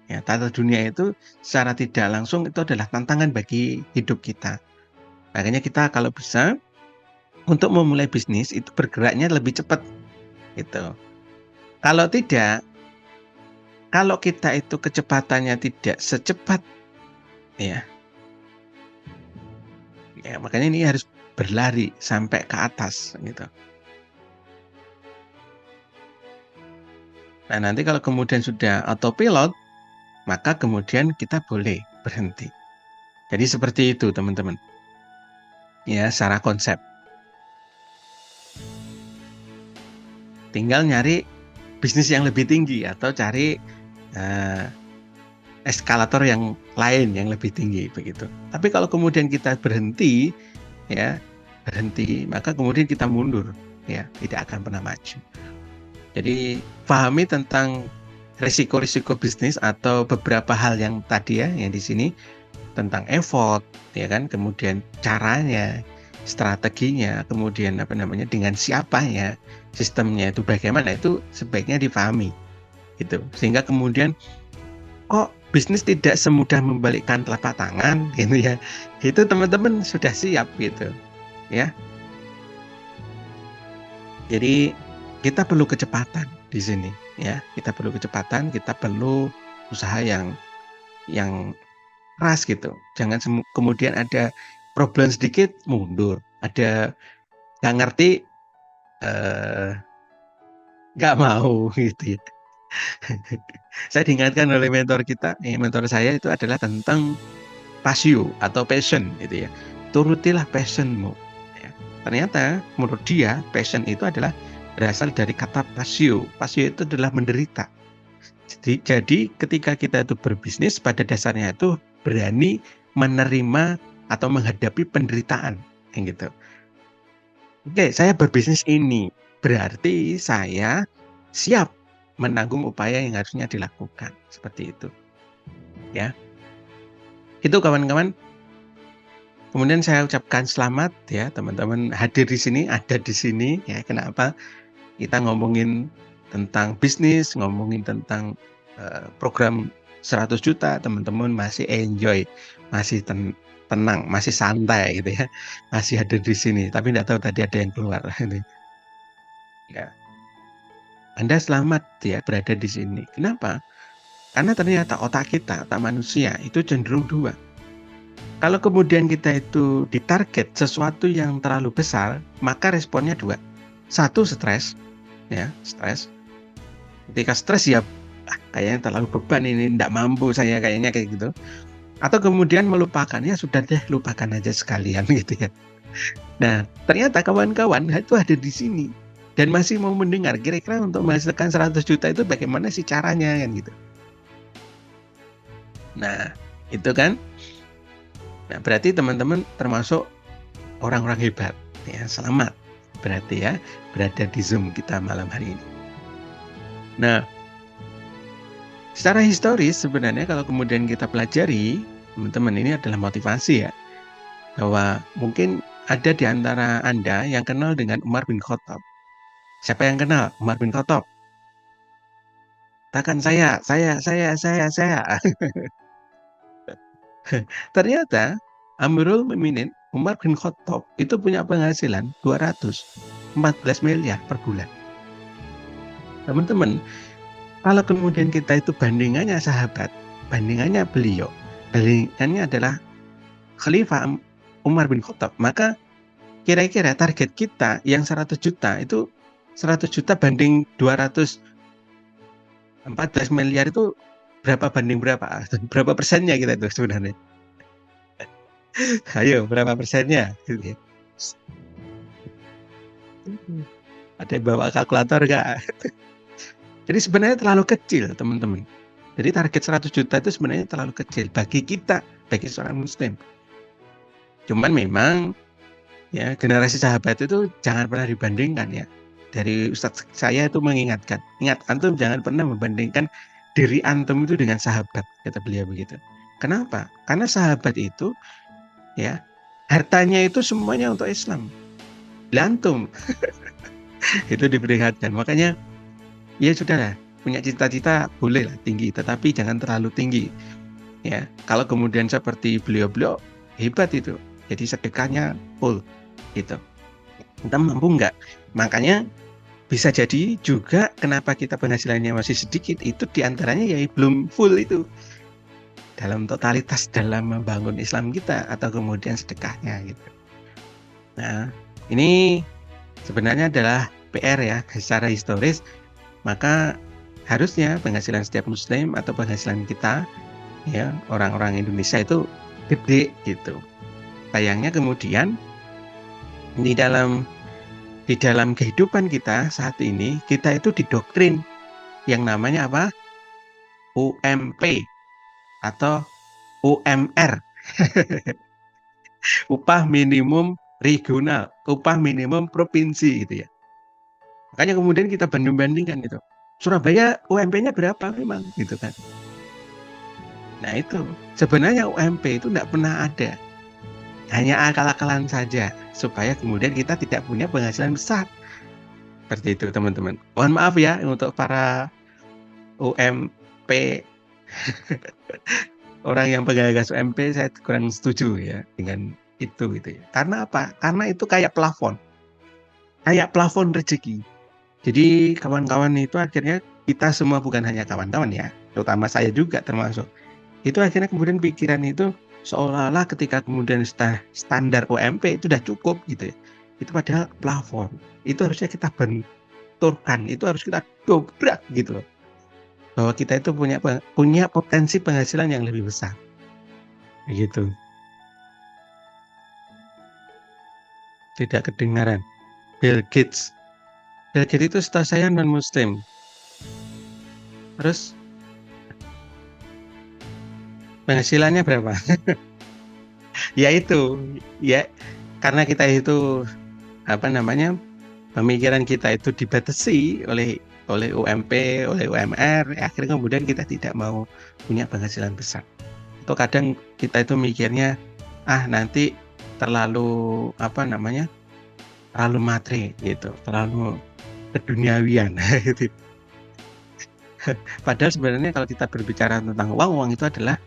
Speaker 1: Ya, tata dunia itu secara tidak langsung itu adalah tantangan bagi hidup kita. Makanya kita kalau bisa untuk memulai bisnis itu bergeraknya lebih cepat gitu. Kalau tidak, kalau kita itu kecepatannya tidak secepat ya, makanya ini harus berlari sampai ke atas gitu. Nah, nanti kalau kemudian sudah autopilot, maka kemudian kita boleh berhenti. Jadi seperti itu teman-teman. Ya, secara konsep. Tinggal nyari bisnis yang lebih tinggi atau cari eskalator yang lain yang lebih tinggi begitu. Tapi kalau kemudian kita berhenti, ya berhenti, maka kemudian kita mundur, ya tidak akan pernah maju. Jadi pahami tentang risiko-risiko bisnis atau beberapa hal yang tadi ya, yang di sini tentang effort, ya kan, kemudian caranya, strateginya, kemudian dengan siapanya, sistemnya itu bagaimana, itu sebaiknya dipahami gitu. Sehingga kemudian kok bisnis tidak semudah membalikkan telapak tangan gitu ya. Itu teman-teman sudah siap gitu ya. Jadi kita perlu kecepatan di sini ya. Kita perlu kecepatan, kita perlu usaha yang keras gitu. Jangan kemudian ada problem sedikit mundur, ada nggak ngerti nggak mau gitu ya. Saya diingatkan oleh mentor mentor saya itu adalah tentang passion atau passion gitu ya. Turutilah passionmu. Ya. Ternyata menurut dia passion itu adalah berasal dari kata pasio. Pasio itu adalah menderita. Jadi ketika kita itu berbisnis pada dasarnya itu berani menerima atau menghadapi penderitaan, kayak gitu. Oke, saya berbisnis ini berarti saya siap menanggung upaya yang harusnya dilakukan seperti itu, ya. Itu kawan-kawan. Kemudian saya ucapkan selamat ya teman-teman hadir di sini, ada di sini ya. Kenapa? Kita ngomongin tentang bisnis, ngomongin tentang program 100 juta, teman-teman masih enjoy, masih tenang, masih santai gitu ya. Masih hadir di sini, tapi enggak tahu tadi ada yang keluar ini. Ya. Anda selamat ya berada di sini. Kenapa? Karena ternyata otak kita, otak manusia itu cenderung dua. Kalau kemudian kita itu ditarget sesuatu yang terlalu besar, maka responnya dua. Satu, stres, ya, stres. Ketika stres ya, kayaknya terlalu beban ini, tidak mampu saya kayaknya kayak gitu. Atau kemudian melupakan, ya sudah deh, lupakan aja sekalian gitu ya. Nah, ternyata kawan-kawan itu ada di sini dan masih mau mendengar. Kira-kira untuk menghasilkan 100 juta itu bagaimana sih caranya kan gitu. Nah, itu kan. Nah, berarti teman-teman termasuk orang-orang hebat ya. Selamat berarti ya berada di Zoom kita malam hari ini. Nah, secara historis sebenarnya kalau kemudian kita pelajari, teman-teman, ini adalah motivasi ya. Bahwa mungkin ada di antara Anda yang kenal dengan Umar bin Khattab. Siapa yang kenal Umar bin Khattab? Katakan saya. Ternyata Amirul Mukminin Umar bin Khattab itu punya penghasilan 214 miliar per bulan. Teman-teman, kalau kemudian kita itu bandingannya sahabat, bandingannya beliau, bandingannya adalah Khalifah Umar bin Khattab, maka kira-kira target kita yang 100 juta itu 100 juta banding 214 miliar itu berapa banding berapa? Berapa persennya kita itu sebenarnya? Ayo, berapa persennya? Ada yang bawa kalkulator nggak? Jadi sebenarnya terlalu kecil, teman-teman. Jadi target 100 juta itu sebenarnya terlalu kecil bagi kita, bagi seorang muslim. Cuman memang ya generasi sahabat itu jangan pernah dibandingkan ya. Dari Ustadz saya itu mengingatkan, ingat antum jangan pernah membandingkan diri antum itu dengan sahabat, kata beliau begitu. Kenapa? Karena sahabat itu ya hartanya itu semuanya untuk Islam. Antum itu diperingatkan. Makanya ya sudahlah, punya cita-cita bolehlah tinggi, tetapi jangan terlalu tinggi. Ya, kalau kemudian seperti beliau-beliau hebat itu, jadi sedekahnya full gitu. Kita mampu nggak? Makanya bisa jadi juga kenapa kita penghasilannya masih sedikit itu diantaranya ya belum full itu dalam totalitas dalam membangun Islam kita atau kemudian sedekahnya gitu. Nah, ini sebenarnya adalah PR ya secara historis. Maka harusnya penghasilan setiap muslim atau penghasilan kita ya orang-orang Indonesia itu gede gitu. Sayangnya kemudian di dalam kehidupan kita saat ini kita itu didoktrin yang namanya apa? UMP atau UMR, upah minimum regional, upah minimum provinsi gitu ya. Makanya kemudian kita banding-bandingkan gitu. Surabaya UMP-nya berapa memang gitu kan. Nah itu sebenarnya UMP itu tidak pernah ada. Hanya akal-akalan saja supaya kemudian kita tidak punya penghasilan besar. Seperti itu teman-teman. Mohon maaf ya untuk para UMP, orang yang penggagas UMP, saya kurang setuju ya dengan itu gitu ya. Karena apa? Karena itu kayak plafon rezeki. Jadi kawan-kawan itu akhirnya kita semua, bukan hanya kawan-kawan ya, terutama saya juga termasuk. Itu akhirnya kemudian pikiran itu seolah-olah ketika kemudian standar UMP itu sudah cukup gitu ya. Itu padahal plafon. Itu harusnya kita benturkan, itu harus kita dobrak gitu loh. Bahwa kita itu punya potensi penghasilan yang lebih besar. Begitu. Tidak kedengaran. Bill Gates. Bill Gates itu setahu saya non-muslim. Terus penghasilannya berapa? Ya itu, ya karena kita itu apa namanya, pemikiran kita itu dibatasi oleh UMP, oleh UMR, akhirnya kemudian kita tidak mau punya penghasilan besar. Atau kadang kita itu mikirnya nanti terlalu apa namanya, terlalu materi gitu, terlalu keduniawian gitu. Padahal sebenarnya kalau kita berbicara tentang uang, uang itu adalah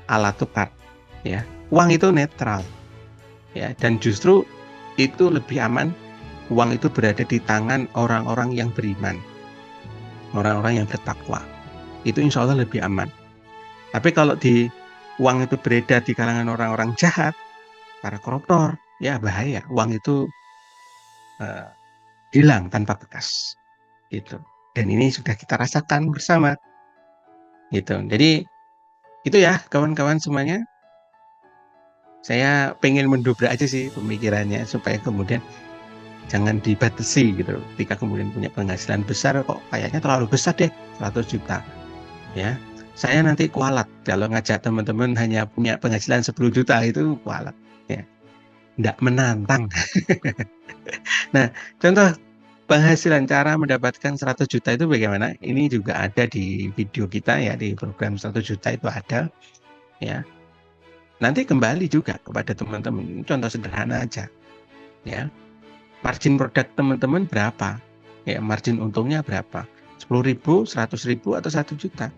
Speaker 1: alat tukar ya. Uang itu netral ya, dan justru itu lebih aman. Uang itu berada di tangan orang-orang yang beriman, orang-orang yang bertakwa. Itu insya Allah lebih aman. Tapi kalau uang itu beredar di kalangan orang-orang jahat, para koruptor, ya bahaya. Uang itu hilang tanpa bekas. Gitu. Dan ini sudah kita rasakan bersama. Gitu. Jadi itu ya kawan-kawan semuanya. Saya pengen mendobrak aja sih pemikirannya supaya kemudian jangan dibatasi gitu. Ketika kemudian punya penghasilan besar, kok kayaknya terlalu besar deh, 100 juta. Ya, saya nanti kualat kalau ngajak teman-teman hanya punya penghasilan 10 juta, itu kualat. Ya, nggak menantang. Nah, contoh penghasilan, cara mendapatkan 100 juta itu bagaimana? Ini juga ada di video kita ya, di program 100 juta itu ada. Ya, nanti kembali juga kepada teman-teman. Contoh sederhana aja. Ya, margin produk teman-teman berapa? Ya, margin untungnya berapa? 10.000, 100.000 atau 1 juta?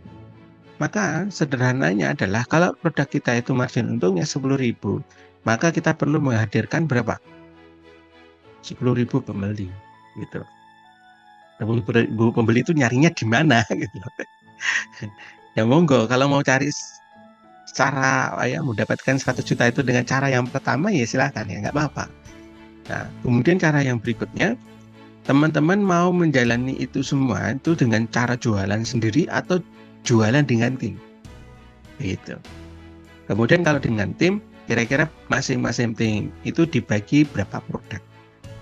Speaker 1: Maka sederhananya adalah kalau produk kita itu margin untungnya 10.000, maka kita perlu menghadirkan berapa? 10.000 pembeli gitu. 10.000 pembeli itu nyarinya di mana gitu. Ya monggo kalau mau cari cara mendapatkan 100 juta itu dengan cara yang pertama, ya silakan ya, nggak apa-apa. Nah, kemudian cara yang berikutnya, teman-teman mau menjalani itu semua itu dengan cara jualan sendiri atau jualan dengan tim. Gitu. Kemudian kalau dengan tim, kira-kira masing-masing tim itu dibagi berapa produk.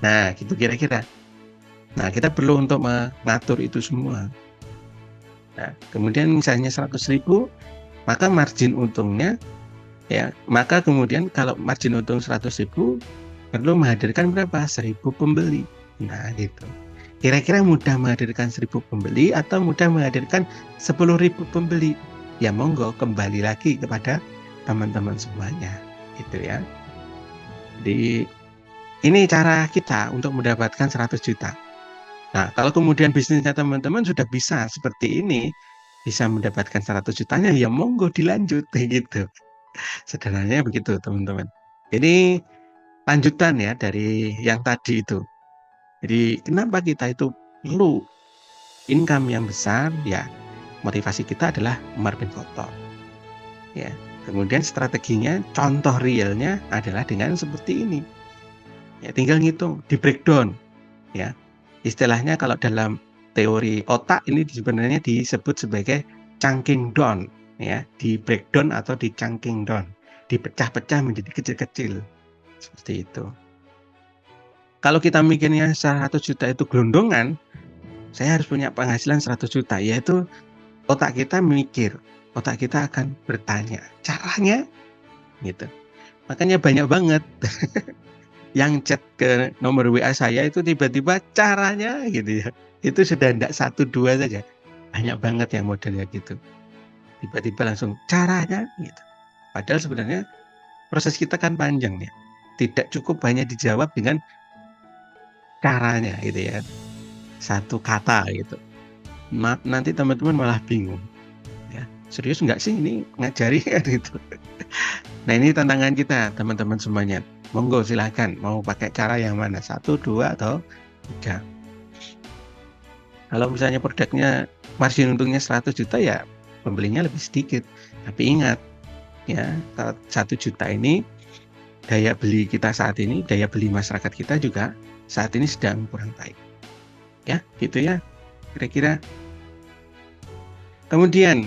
Speaker 1: Nah, gitu kira-kira. Nah, kita perlu untuk mengatur itu semua. Nah, kemudian misalnya 100.000, maka margin untungnya ya, maka kemudian kalau margin untung 100.000 perlu menghadirkan berapa? 1.000 pembeli. Nah, gitu. Kira-kira mudah menghadirkan 1.000 pembeli atau mudah menghadirkan 10.000 pembeli? Ya monggo, kembali lagi kepada teman-teman semuanya, gitu ya. Jadi ini cara kita untuk mendapatkan 100 juta. Nah, kalau kemudian bisnisnya teman-teman sudah bisa seperti ini, bisa mendapatkan 100 jutanya, ya monggo dilanjut gitu. Sederhananya begitu, teman-teman. Jadi lanjutan ya dari yang tadi itu. Jadi kenapa kita itu perlu income yang besar? Ya, motivasi kita adalah margin kotor. Ya, kemudian strateginya, contoh realnya adalah dengan seperti ini. Ya, tinggal ngitung, di breakdown. Ya, istilahnya kalau dalam teori otak ini sebenarnya disebut sebagai chunking down. Ya, di breakdown atau di chunking down, dipecah-pecah menjadi kecil-kecil. Seperti itu. Kalau kita mikirnya 100 juta itu gelondongan, saya harus punya penghasilan 100 juta, yaitu otak kita mikir, otak kita akan bertanya, caranya? Gitu. Makanya banyak banget yang chat ke nomor WA saya itu tiba-tiba caranya gitu ya. Itu sudah enggak 1, 2 saja. Banyak banget yang modelnya gitu. Tiba-tiba langsung caranya gitu. Padahal sebenarnya proses kita kan panjang ya. Tidak cukup hanya dijawab dengan caranya gitu ya. Satu kata gitu. Nanti teman-teman malah bingung. Ya, serius nggak sih ini ngajari kan gitu. Nah ini tantangan kita teman-teman semuanya. Monggo silahkan mau pakai cara yang mana? 1, 2 atau 3. Kalau misalnya produknya margin untungnya 100 juta ya pembelinya lebih sedikit. Tapi ingat ya 1 juta ini daya beli kita saat ini, daya beli masyarakat kita juga saat ini sedang kurang baik. Ya gitu ya kira-kira. Kemudian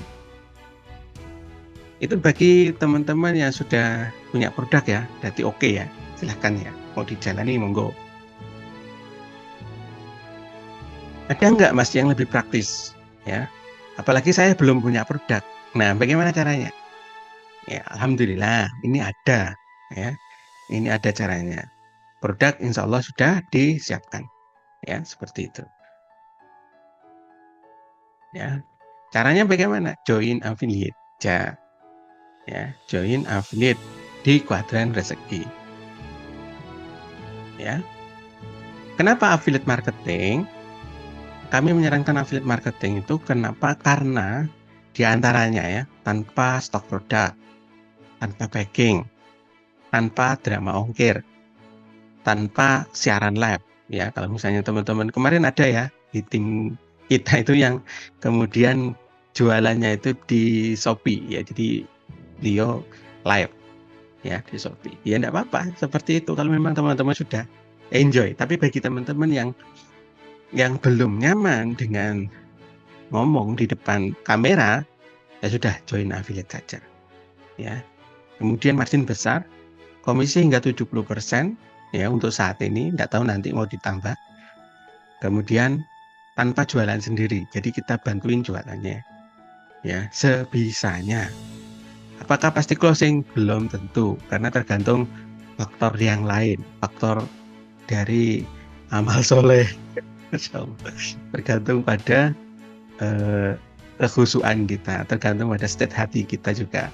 Speaker 1: itu bagi teman-teman yang sudah punya produk ya, berarti oke ya, silahkan ya, mau dijalani monggo. Ada nggak Mas yang lebih praktis? Ya, apalagi saya belum punya produk. Nah, bagaimana caranya? Ya, alhamdulillah, ini ada, ya, ini ada caranya. Produk insya Allah sudah disiapkan, ya, seperti itu. Ya, caranya bagaimana? Join affiliate, ya, join affiliate di Kuadran Rezeki. Ya, kenapa affiliate marketing? Kami menyarankan affiliate marketing itu kenapa? Karena diantaranya ya, tanpa stok produk, tanpa packing, tanpa drama ongkir, tanpa siaran live. Ya, kalau misalnya teman-teman kemarin ada ya di tim kita itu yang kemudian jualannya itu di Shopee ya, jadi beliau live ya di Shopee. Ya enggak apa-apa, seperti itu kalau memang teman-teman sudah enjoy. Tapi bagi teman-teman yang belum nyaman dengan ngomong di depan kamera, ya sudah join affiliate saja. Ya. Kemudian margin besar, komisi hingga 70% ya untuk saat ini, enggak tahu nanti mau ditambah. Kemudian tanpa jualan sendiri. Jadi kita bantuin jualannya. Ya, sebisanya. Apakah pasti closing? Belum tentu, karena tergantung faktor yang lain, faktor dari amal soleh. Tergantung pada kekhusyuan kita, tergantung pada state hati kita juga,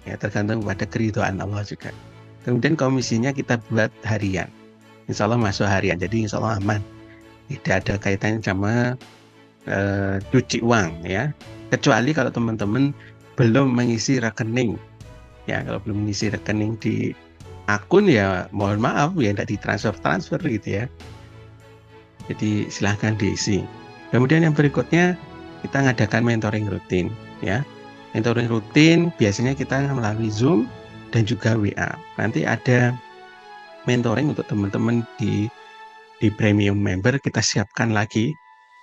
Speaker 1: ya tergantung pada keridhaan Allah juga. Kemudian komisinya kita buat harian, insya Allah masuk harian, jadi insya Allah aman, tidak ada kaitannya sama cuci uang ya, kecuali kalau teman-teman belum mengisi rekening, ya kalau belum mengisi rekening di akun ya mohon maaf ya tidak ditransfer gitu ya, jadi silahkan diisi. Kemudian yang berikutnya kita ngadakan mentoring rutin ya. Mentoring rutin biasanya kita melalui Zoom dan juga WA. Nanti ada mentoring untuk teman-teman di premium member kita siapkan lagi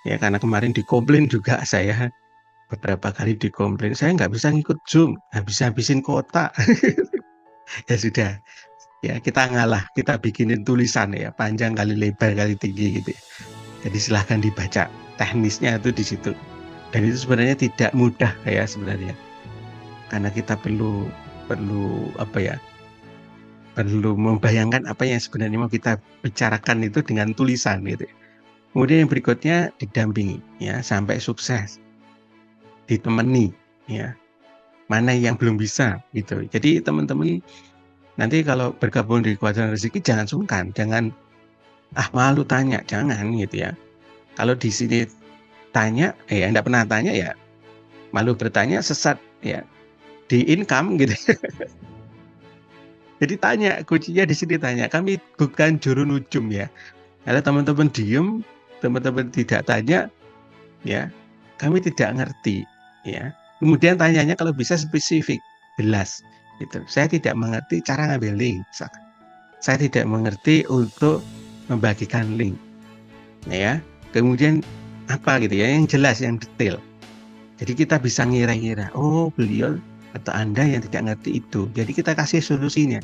Speaker 1: ya, karena kemarin dikomplain juga saya beberapa kali dikomplain saya nggak bisa ngikut Zoom, habisin kuota. Ya sudah ya kita ngalah, kita bikinin tulisan ya panjang kali lebar kali tinggi gitu. Jadi silahkan dibaca teknisnya itu di situ. Dan itu sebenarnya tidak mudah ya sebenarnya, karena kita perlu apa ya, perlu membayangkan apa yang sebenarnya mau kita bicarakan itu dengan tulisan gitu. Kemudian yang berikutnya didampingi ya sampai sukses, ditemani ya, mana yang belum bisa gitu. Jadi teman-teman nanti kalau bergabung di Kuadran Rezeki jangan sungkan, jangan malu tanya, jangan gitu ya. Kalau di sini tanya, enggak pernah tanya ya malu bertanya sesat ya di income gitu. Jadi tanya, kuncinya di sini tanya. Kami bukan juru nujum ya. Kalau teman-teman diem, teman-teman tidak tanya, ya kami tidak ngerti ya. Kemudian tanyanya kalau bisa spesifik, jelas gitu. Saya tidak mengerti cara ngambil link. Saya tidak mengerti untuk membagikan link. Ya. Kemudian apa gitu ya, yang jelas, yang detail. Jadi kita bisa ngira-ngira, oh beliau atau Anda yang tidak ngerti itu. Jadi kita kasih solusinya.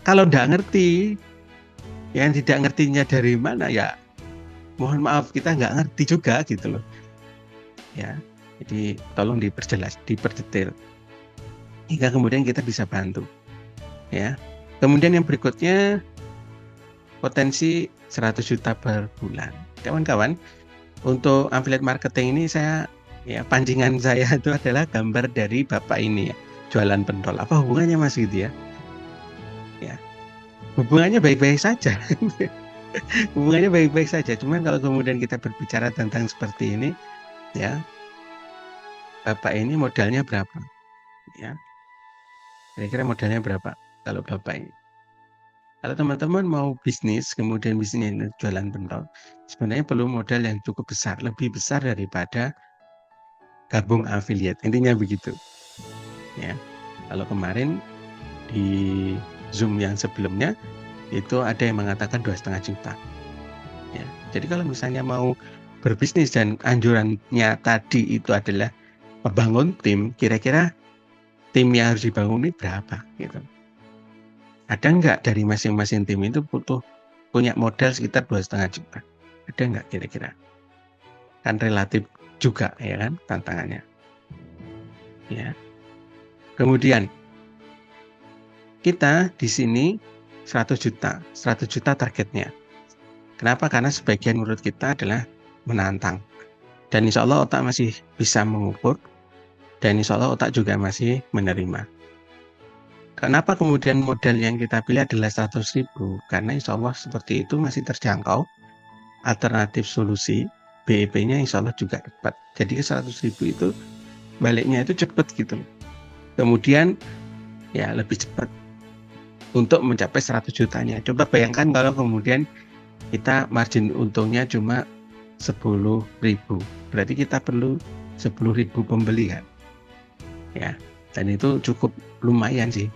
Speaker 1: Kalau tidak ngerti, yang tidak ngertinya dari mana ya, mohon maaf kita nggak ngerti juga gitu loh. Ya, jadi tolong diperjelas, diperdetail. hingga kemudian kita bisa bantu, ya. Kemudian yang berikutnya potensi 100 juta per bulan. Kawan-kawan, untuk affiliate marketing ini pancingan saya itu adalah gambar dari bapak ini ya, jualan pentol. Apa hubungannya Mas gitu ya? Ya, hubungannya baik-baik saja. Hubungannya baik-baik saja. Cuman kalau kemudian kita berbicara tentang seperti ini, ya, bapak ini modalnya berapa? Ya, kira-kira modalnya berapa? Kalau bapak ini, kalau teman-teman mau bisnis, kemudian bisnisnya ini jualan pentol, sebenarnya perlu modal yang cukup besar, lebih besar daripada gabung affiliate. Intinya begitu. Ya, kalau kemarin di Zoom yang sebelumnya itu ada yang mengatakan 2,5 juta. Ya, jadi kalau misalnya mau berbisnis dan anjurannya tadi itu adalah membangun tim, kira-kira tim yang harus dibangun ini berapa gitu. Ada nggak dari masing-masing tim itu punya modal sekitar 2,5 juta? Ada nggak kira-kira? Kan relatif juga ya kan tantangannya. Ya. Kemudian kita di sini 100 juta targetnya. Kenapa? Karena sebagian menurut kita adalah menantang. Dan insya Allah otak masih bisa mengukur. Dan insya Allah otak juga masih menerima. Kenapa kemudian modal yang kita pilih adalah 100.000? Karena insya Allah seperti itu masih terjangkau. Alternatif solusi BEP-nya insya Allah juga cepat. Jadi 100.000 itu baliknya itu cepat gitu. Kemudian ya lebih cepat untuk mencapai 100 jutanya. Coba bayangkan kalau kemudian kita margin untungnya cuma 10.000. Berarti kita perlu 10.000 pembeli kan. Ya, dan itu cukup lumayan sih.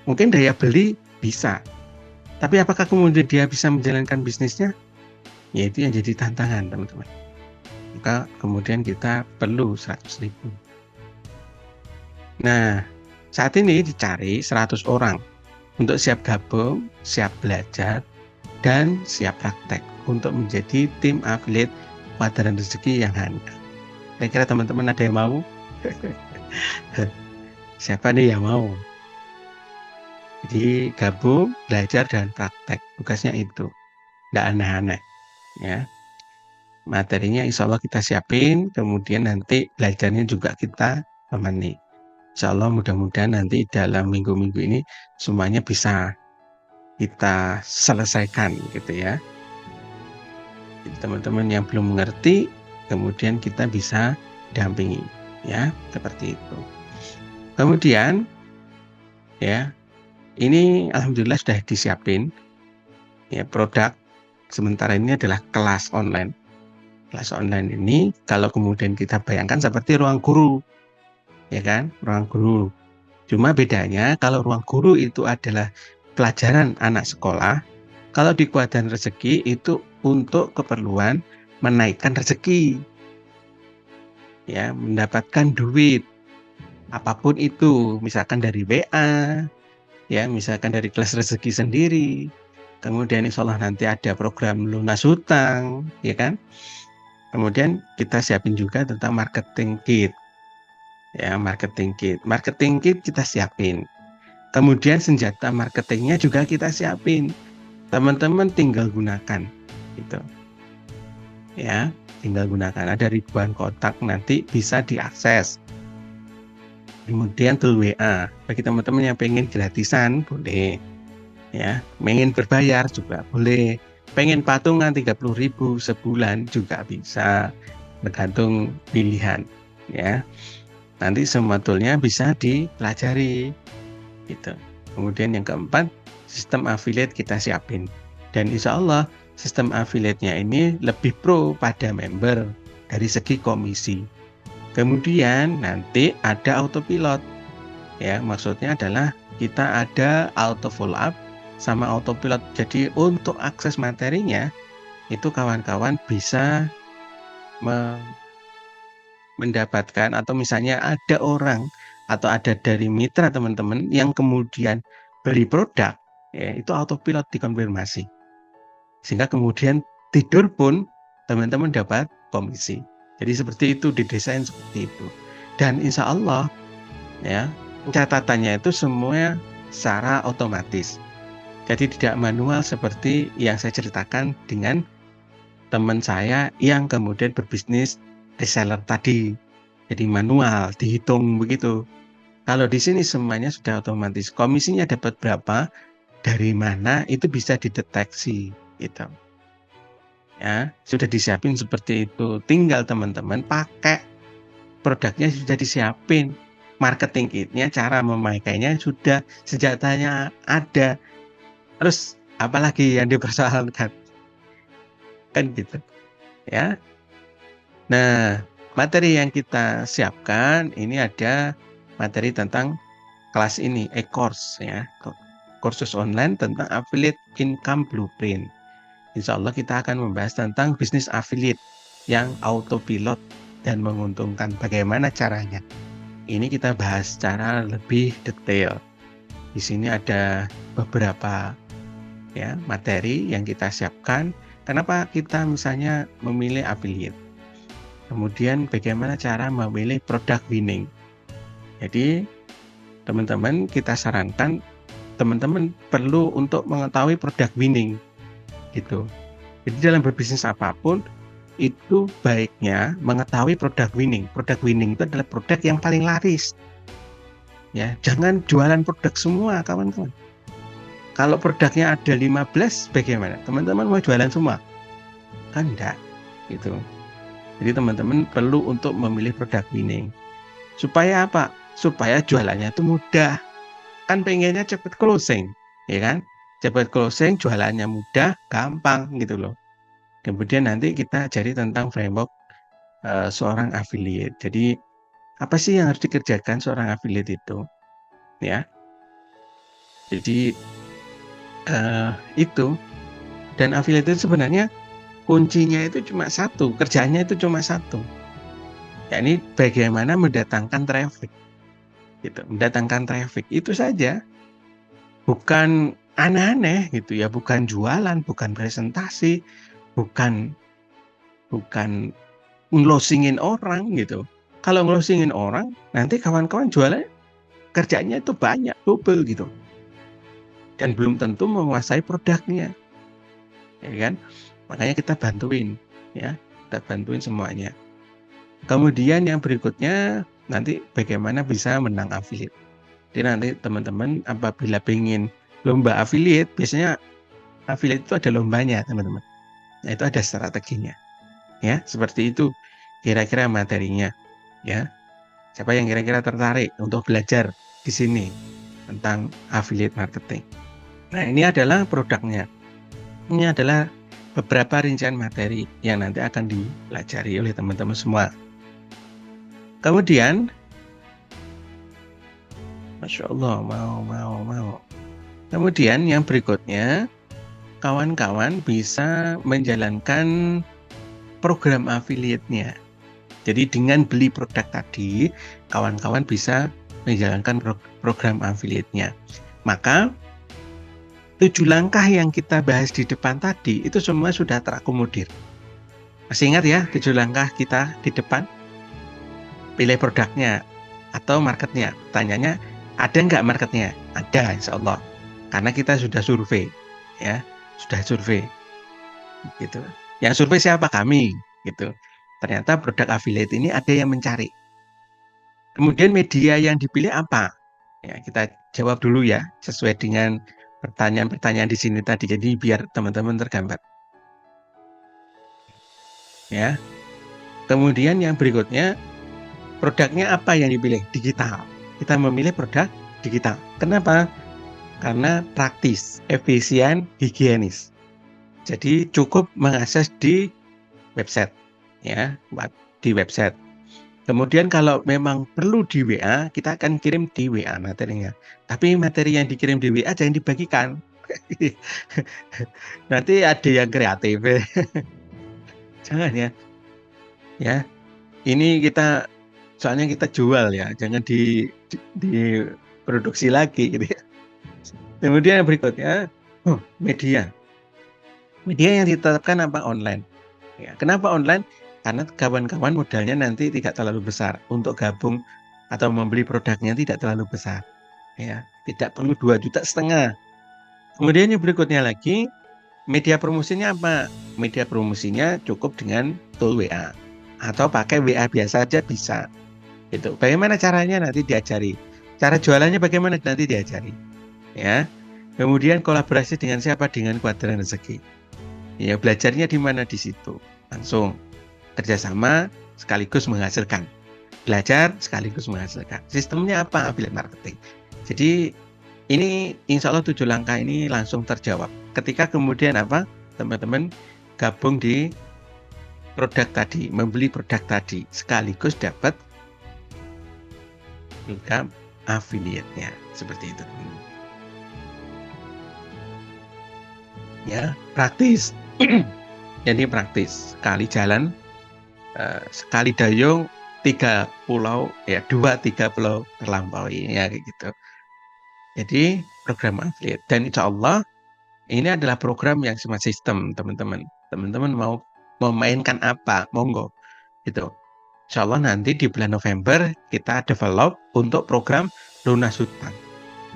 Speaker 1: Mungkin daya beli bisa. Tapi apakah kemudian dia bisa menjalankan bisnisnya? Ya itu yang jadi tantangan, teman-teman. Maka kemudian kita perlu 100.000. Nah, saat ini dicari 100 orang untuk siap gabung, siap belajar, dan siap praktek untuk menjadi tim affiliate Kuadran Rezeki yang handal. Kira-kira teman-teman ada yang mau? Siapa nih yang mau? Jadi gabung, belajar, dan praktek. Tugasnya itu. Nggak aneh-aneh. Ya. Materinya insya Allah kita siapin, kemudian nanti belajarnya juga kita temani. Insya Allah mudah-mudahan nanti dalam minggu-minggu ini semuanya bisa kita selesaikan gitu ya. Jadi teman-teman yang belum mengerti, kemudian kita bisa dampingi ya, seperti itu. Kemudian ya, ini alhamdulillah sudah disiapin ya produk. Sementara ini adalah kelas online. Kelas online ini kalau kemudian kita bayangkan seperti ruang guru. Ya kan? Ruang guru. Cuma bedanya kalau ruang guru itu adalah pelajaran anak sekolah, kalau di Kuadran Rezeki itu untuk keperluan menaikkan rezeki. Ya, mendapatkan duit. Apapun itu, misalkan dari WA, ya, misalkan dari kelas rezeki sendiri. Kemudian insya Allah nanti ada program lunas hutang, ya kan? Kemudian kita siapin juga tentang marketing kit. Ya, marketing kit. Marketing kit kita siapin. Kemudian senjata marketingnya juga kita siapin. Teman-teman tinggal gunakan gitu. Ya, tinggal gunakan. Ada ribuan kotak nanti bisa diakses. Kemudian tool WA. Bagi teman-teman yang pengen gratisan boleh. Ya, pengen berbayar juga boleh. Pengen patungan 30.000 sebulan juga bisa. Tergantung pilihan, ya. Nanti semua toolnya bisa dipelajari gitu. Kemudian yang keempat, sistem affiliate kita siapin. Dan insya Allah sistem affiliate-nya ini lebih pro pada member dari segi komisi. Kemudian nanti ada autopilot. Ya, maksudnya adalah kita ada auto follow up sama autopilot. Jadi untuk akses materinya itu kawan-kawan bisa mendapatkan, atau misalnya ada orang atau ada dari mitra teman-teman yang kemudian beli produk, ya itu autopilot dikonfirmasi, sehingga kemudian tidur pun teman-teman dapat komisi. Jadi seperti itu, didesain seperti itu. Dan insya Allah ya, Catatannya itu semua secara otomatis. Jadi tidak manual seperti yang saya ceritakan dengan teman saya yang kemudian berbisnis reseller tadi. Jadi manual, dihitung begitu. Kalau di sini semuanya sudah otomatis. Komisinya dapat berapa, dari mana, itu bisa dideteksi gitu. Ya, sudah disiapin seperti itu. Tinggal teman-teman pakai produknya sudah disiapin. Marketing kitnya, cara memakainya sudah, senjatanya ada. Terus apalagi yang dipersoalkan? Kan gitu, ya. Nah, materi yang kita siapkan ini ada materi tentang kelas ini, e-course ya, kursus online tentang affiliate income blueprint. Insya Allah kita akan membahas tentang bisnis affiliate yang autopilot dan menguntungkan. Bagaimana caranya? Ini kita bahas secara lebih detail. Di sini ada beberapa ya materi yang kita siapkan. Kenapa kita misalnya memilih affiliate? Kemudian bagaimana cara memilih produk winning? Jadi teman-teman kita sarankan teman-teman perlu untuk mengetahui produk winning gitu. Jadi dalam berbisnis apapun itu baiknya mengetahui produk winning. Produk winning itu adalah produk yang paling laris. Ya, jangan jualan produk semua, kawan-kawan. Kalau produknya ada 15, bagaimana? Teman-teman mau jualan semua? Kan enggak, gitu. Jadi teman-teman perlu untuk memilih produk winning. Supaya apa? Supaya jualannya itu mudah. Kan pengennya cepat closing, ya kan? Cepat closing, jualannya mudah, gampang gitu loh. Kemudian nanti kita cari tentang framework seorang affiliate. Jadi apa sih yang harus dikerjakan seorang affiliate itu? Ya, jadi itu. Dan affiliate itu sebenarnya kuncinya itu cuma satu, kerjanya itu cuma satu. Yakni bagaimana mendatangkan traffic. Gitu, mendatangkan traffic itu saja. Bukan aneh-aneh gitu ya, bukan jualan, bukan presentasi, bukan ngelosingin orang gitu. Kalau ngelosingin orang, nanti kawan-kawan jualan kerjanya itu banyak, double gitu. Dan belum tentu menguasai produknya. Ya kan? Makanya kita bantuin ya, kita bantuin semuanya. Kemudian yang berikutnya nanti bagaimana bisa menang affiliate. Jadi nanti teman-teman apabila ingin lomba affiliate, biasanya affiliate itu ada lombanya, teman-teman. Nah, itu ada strateginya. Ya, seperti itu kira-kira materinya, ya. Siapa yang kira-kira tertarik untuk belajar di sini tentang affiliate marketing? Nah, ini adalah produknya. Ini adalah beberapa rincian materi yang nanti akan dipelajari oleh teman-teman semua. Kemudian, Masya Allah, mau. Kemudian yang berikutnya, kawan-kawan bisa menjalankan program affiliate-nya. Jadi dengan beli produk tadi, kawan-kawan bisa menjalankan program affiliate-nya. Maka 7 langkah yang kita bahas di depan tadi itu semua sudah terakomodir. Masih ingat ya 7 langkah kita di depan? Pilih produknya atau marketnya. Tanyanya, ada nggak marketnya? Ada, insya Allah. Karena kita sudah survei, ya, sudah survei, gitu. Yang survei siapa? Kami, gitu. Ternyata produk affiliate ini ada yang mencari. Kemudian media yang dipilih apa? Ya, kita jawab dulu ya, sesuai dengan pertanyaan-pertanyaan di sini tadi. Jadi biar teman-teman tergambar. Ya. Kemudian yang berikutnya, produknya apa yang dipilih? Digital. Kita memilih produk digital. Kenapa? Karena praktis, efisien, higienis. Jadi cukup mengakses di website, ya, di website. Kemudian kalau memang perlu di WA, kita akan kirim di WA materinya. Tapi materi yang dikirim di WA jangan dibagikan. Nanti ada yang kreatif. Jangan ya. Ya, ini kita soalnya kita jual ya, jangan diproduksi lagi gitu ya. Kemudian yang berikutnya, media. Media yang ditetapkan apa? Online. Ya, kenapa online? Karena kawan-kawan modalnya nanti tidak terlalu besar untuk gabung atau membeli produknya tidak terlalu besar, ya. Tidak perlu 2,5 juta. Kemudian yang berikutnya lagi, media promosinya apa? Media promosinya cukup dengan tool WA atau pakai WA biasa aja bisa. Gitu. Bagaimana caranya nanti diajari. Cara jualannya bagaimana nanti diajari. Ya. Kemudian kolaborasi dengan siapa? Dengan Kuadran Rezeki. Ya, belajarnya di mana? Di situ. Langsung kerjasama sekaligus menghasilkan. Belajar sekaligus menghasilkan. Sistemnya apa? Affiliate marketing. Jadi ini insya Allah 7 langkah ini langsung terjawab. Ketika kemudian apa? Teman-teman gabung di produk tadi, membeli produk tadi, sekaligus dapat income affiliate-nya. Seperti itu. Ya, praktis. Jadi praktis. Sekali jalan, sekali dayung, 3 pulau, ya 2-3 pulau terlampaui, ya kayak gitu. Jadi program affiliate, dan insya Allah ini adalah program yang smart system, teman-teman. Teman-teman mau memainkan apa, monggo, gitu. Insya Allah nanti di bulan November kita develop untuk program lunas hutang,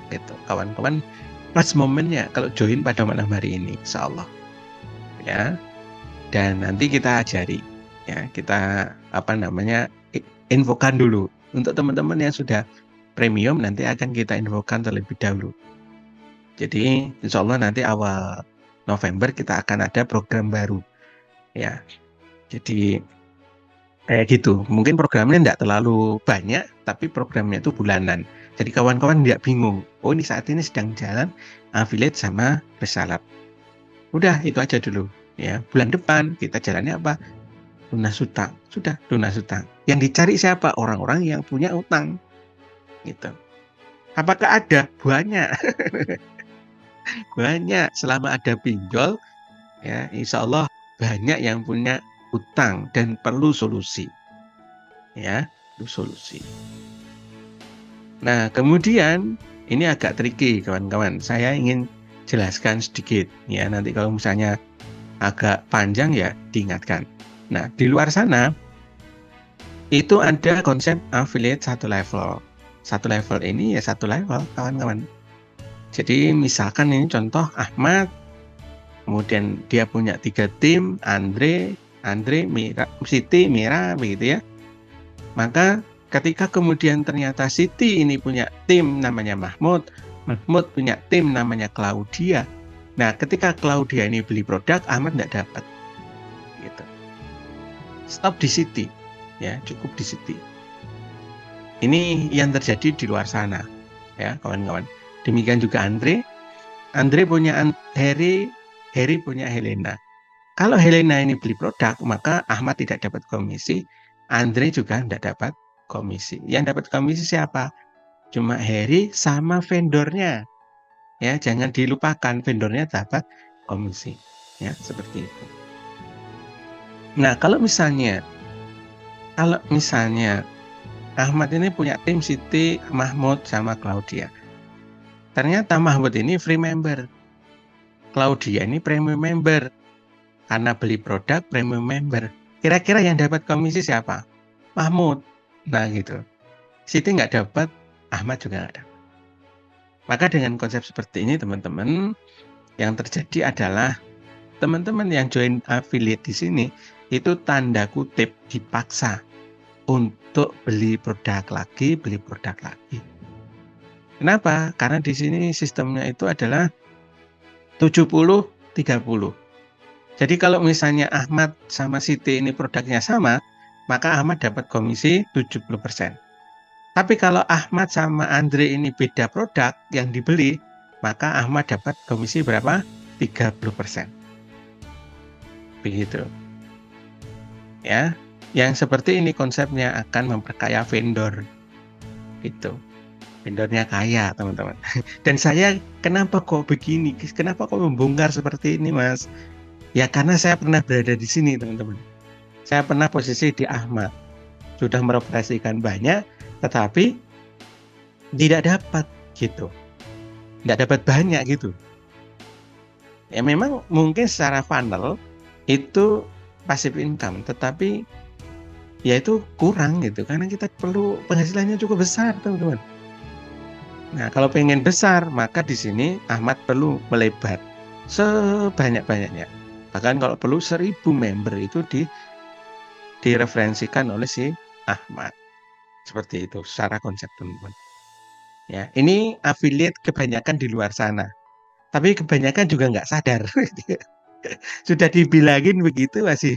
Speaker 1: gitu. Kawan-kawan pas momennya kalau join pada malam hari ini, insya Allah, ya. Dan nanti kita ajari, ya, kita infokan dulu untuk teman-teman yang sudah premium, nanti akan kita infokan terlebih dahulu. Jadi insya Allah nanti awal November kita akan ada program baru, ya. Jadi kayak gitu. Mungkin programnya tidak terlalu banyak, tapi programnya itu bulanan. Jadi kawan-kawan tidak bingung. Oh, ini saat ini sedang jalan affiliate sama reseller. Udah, itu aja dulu. Ya, bulan depan kita jalannya apa? Lunas hutang. Sudah, lunas hutang. Yang dicari siapa? Orang-orang yang punya utang. Gitu. Apakah ada? Banyak. Banyak. Selama ada pinjol, ya, insya Allah banyak yang punya utang dan perlu solusi. Ya, perlu solusi. Nah, kemudian ini agak tricky, kawan-kawan. Saya ingin jelaskan sedikit, ya. Nanti kalau misalnya agak panjang, ya diingatkan. Nah, di luar sana itu ada konsep affiliate satu level. Satu level ini ya satu level, kawan-kawan. Jadi misalkan ini contoh Ahmad, kemudian dia punya 3 tim, Andre, Mira, Siti, Mira, begitu ya. Maka ketika kemudian ternyata Siti ini punya tim namanya Mahmud, Mahmud punya tim namanya Claudia. Nah, ketika Claudia ini beli produk, Ahmad tidak dapat. Gitu. Stop di Siti, ya, cukup di Siti. Ini yang terjadi di luar sana, ya, kawan-kawan. Demikian juga Andre punya Harry punya Helena. Kalau Helena ini beli produk, maka Ahmad tidak dapat komisi, Andre juga tidak dapat komisi. Yang dapat komisi siapa? Cuma Harry sama vendornya. Ya, jangan dilupakan vendornya dapat komisi. Ya, seperti itu. Nah, kalau misalnya Ahmad ini punya tim Siti, Mahmud sama Claudia. Ternyata Mahmud ini free member. Claudia ini premium member. Karena beli produk premium member. Kira-kira yang dapat komisi siapa? Mahmud. Nah, gitu. Siti nggak dapat, Ahmad juga nggak dapat. Maka dengan konsep seperti ini, teman-teman, yang terjadi adalah teman-teman yang join affiliate di sini itu tanda kutip dipaksa untuk beli produk lagi. Kenapa? Karena di sini sistemnya itu adalah 70-30. Jadi kalau misalnya Ahmad sama Siti ini produknya sama, maka Ahmad dapat komisi 70%. Tapi kalau Ahmad sama Andre ini beda produk yang dibeli, maka Ahmad dapat komisi berapa? 30%. Begitu. Ya, yang seperti ini konsepnya akan memperkaya vendor. Gitu. Vendornya kaya, teman-teman. Dan saya kenapa kok begini? Kenapa kok membongkar seperti ini, Mas? Ya karena saya pernah berada di sini, teman-teman. Saya pernah posisi di Ahmad. Sudah merepresentasikan banyak, tetapi tidak dapat gitu. Tidak dapat banyak gitu. Ya memang mungkin secara funnel itu passive income, tetapi ya itu kurang gitu, karena kita perlu penghasilannya cukup besar, teman-teman. Nah, kalau pengen besar, maka di sini Ahmad perlu melebar sebanyak-banyaknya. Bahkan kalau perlu 1.000 member itu direferensikan oleh si Ahmad. Seperti itu secara konsep, teman-teman. Ya, ini affiliate kebanyakan di luar sana. Tapi kebanyakan juga nggak sadar. Sudah dibilangin begitu masih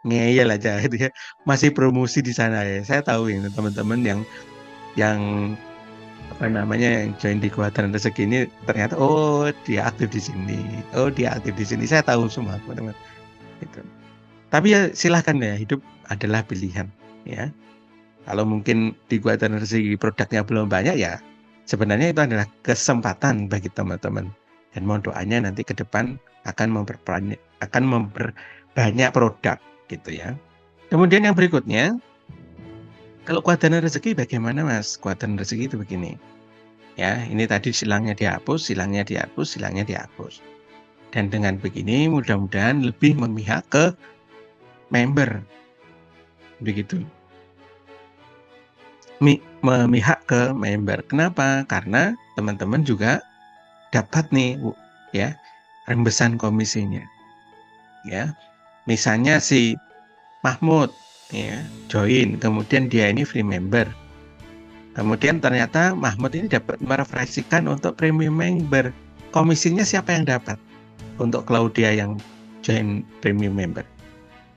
Speaker 1: ngeyel aja gitu ya. Masih promosi di sana ya. Saya tahu ini teman-teman yang apa namanya yang join di Kekuatan Rezeki ini ternyata dia aktif di sini. Oh, dia aktif di sini. Saya tahu semua, teman-teman. Gitu. Tapi ya silahkan ya, hidup adalah pilihan ya. Kalau mungkin di Kekuatan Rezeki produknya belum banyak ya, sebenarnya itu adalah kesempatan bagi teman-teman. Dan mohon doanya nanti ke depan akan memperbanyak produk gitu ya. Kemudian yang berikutnya, kalau Kekuatan Rezeki bagaimana, Mas? Kekuatan Rezeki itu begini. Ya, ini tadi silangnya dihapus, silangnya dihapus, silangnya dihapus. Dan dengan begini mudah-mudahan lebih memihak ke member. Begitu. Memihak ke member. Kenapa? Karena teman-teman juga dapat nih, ya, rembesan komisinya. Ya. Misalnya si Mahmud ya, join, kemudian dia ini free member. Kemudian ternyata Mahmud ini dapat mereferensikan untuk premium member. Komisinya siapa yang dapat? Untuk Claudia yang join premium member.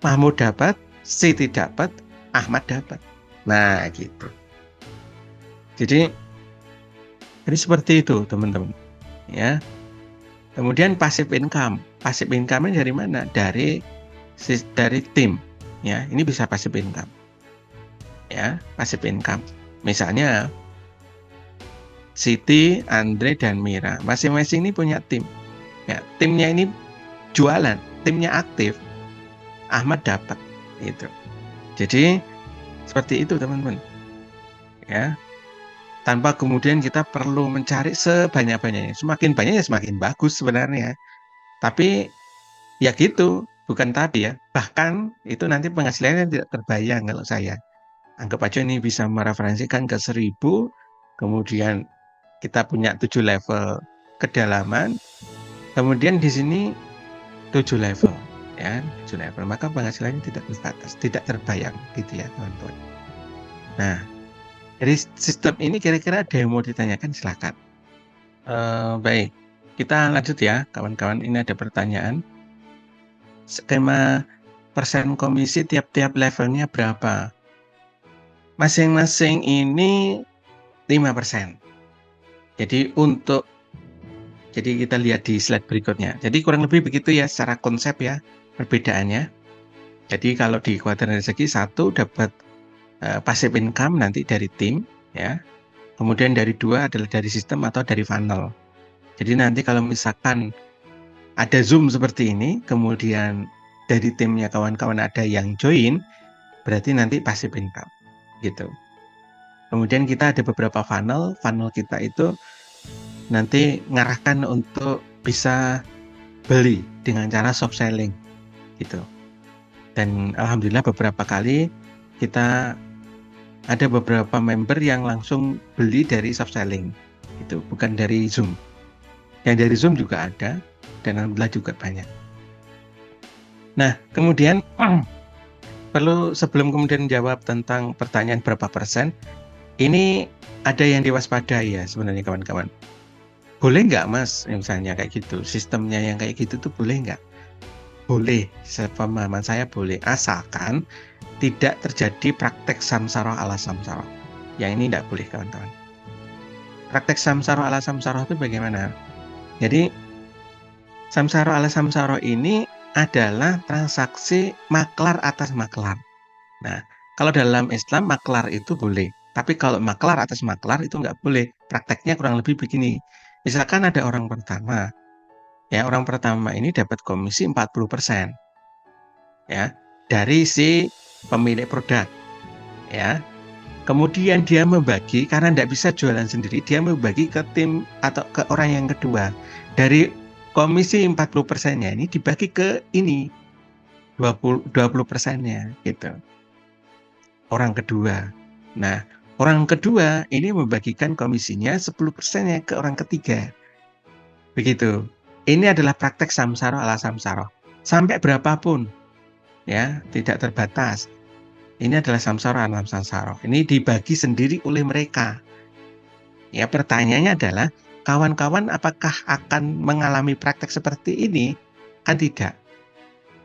Speaker 1: Mahmud dapat, Siti dapat, Ahmad dapat. Nah, gitu. Jadi seperti itu, teman-teman. Ya. Kemudian passive income. Passive income-nya dari mana? Dari tim. Ya, ini bisa passive income. Ya, passive income. Misalnya Siti, Andre, dan Mira. Masing-masing ini punya tim. Ya, timnya ini jualan, timnya aktif. Ahmad dapat itu. Jadi seperti itu, teman-teman. Ya. Tanpa kemudian kita perlu mencari sebanyak-banyaknya. Semakin banyak ya semakin bagus sebenarnya. Tapi ya gitu, bukan tapi ya. Bahkan itu nanti penghasilannya tidak terbayang kalau saya. Anggap aja ini bisa mereferensikan ke 1.000, kemudian kita punya 7 level kedalaman, kemudian di sini 7 level, ya, 7 level, maka penghasilannya tidak terbatas, tidak terbayang, gitu ya, teman-teman. Nah, dari sistem ini kira-kira ada yang mau ditanyakan, silakan. Baik, kita lanjut ya, kawan-kawan. Ini ada pertanyaan. Skema persen komisi tiap-tiap levelnya berapa? Masing-masing ini 5%. Jadi kita lihat di slide berikutnya. Jadi kurang lebih begitu ya secara konsep ya perbedaannya. Jadi kalau di Kekuatan Rezeki 1 dapat passive income nanti dari tim ya. Kemudian dari 2 adalah dari sistem atau dari funnel. Jadi nanti kalau misalkan ada Zoom seperti ini, kemudian dari timnya kawan-kawan ada yang join, berarti nanti passive income gitu. Kemudian kita ada beberapa funnel kita itu nanti ngarahkan untuk bisa beli dengan cara soft selling gitu. Dan alhamdulillah beberapa kali kita ada beberapa member yang langsung beli dari soft selling itu, bukan dari Zoom. Yang dari Zoom juga ada dan alhamdulillah juga banyak. Nah, kemudian perlu sebelum kemudian jawab tentang pertanyaan berapa persen, ini ada yang diwaspadai ya sebenarnya kawan-kawan. Boleh nggak Mas, misalnya kayak gitu, sistemnya yang kayak gitu tuh boleh nggak? Boleh, sepemahaman saya boleh, asalkan tidak terjadi praktek samsara ala samsara. Yang ini tidak boleh kawan-kawan. Praktek samsara ala samsara itu bagaimana? Jadi samsara ala samsara ini adalah transaksi maklar atas maklar. Nah, kalau dalam Islam maklar itu boleh, tapi kalau maklar atas maklar itu nggak boleh. Prakteknya kurang lebih begini. Misalkan ada orang pertama, ya orang pertama ini dapat komisi 40%, ya dari si pemilik produk, ya. Kemudian dia membagi, karena tidak bisa jualan sendiri, dia membagi ke tim atau ke orang yang kedua. Dari komisi 40%-nya ini dibagi ke ini 20%-nya gitu. orang kedua. Nah, orang kedua ini membagikan komisinya 10%-nya ke orang ketiga. Begitu. Ini adalah praktek samsara ala samsara. Sampai berapapun, ya, tidak terbatas. Ini adalah samsara ala samsara. Ini dibagi sendiri oleh mereka. Ya, pertanyaannya adalah, kawan-kawan apakah akan mengalami praktek seperti ini? Kan tidak.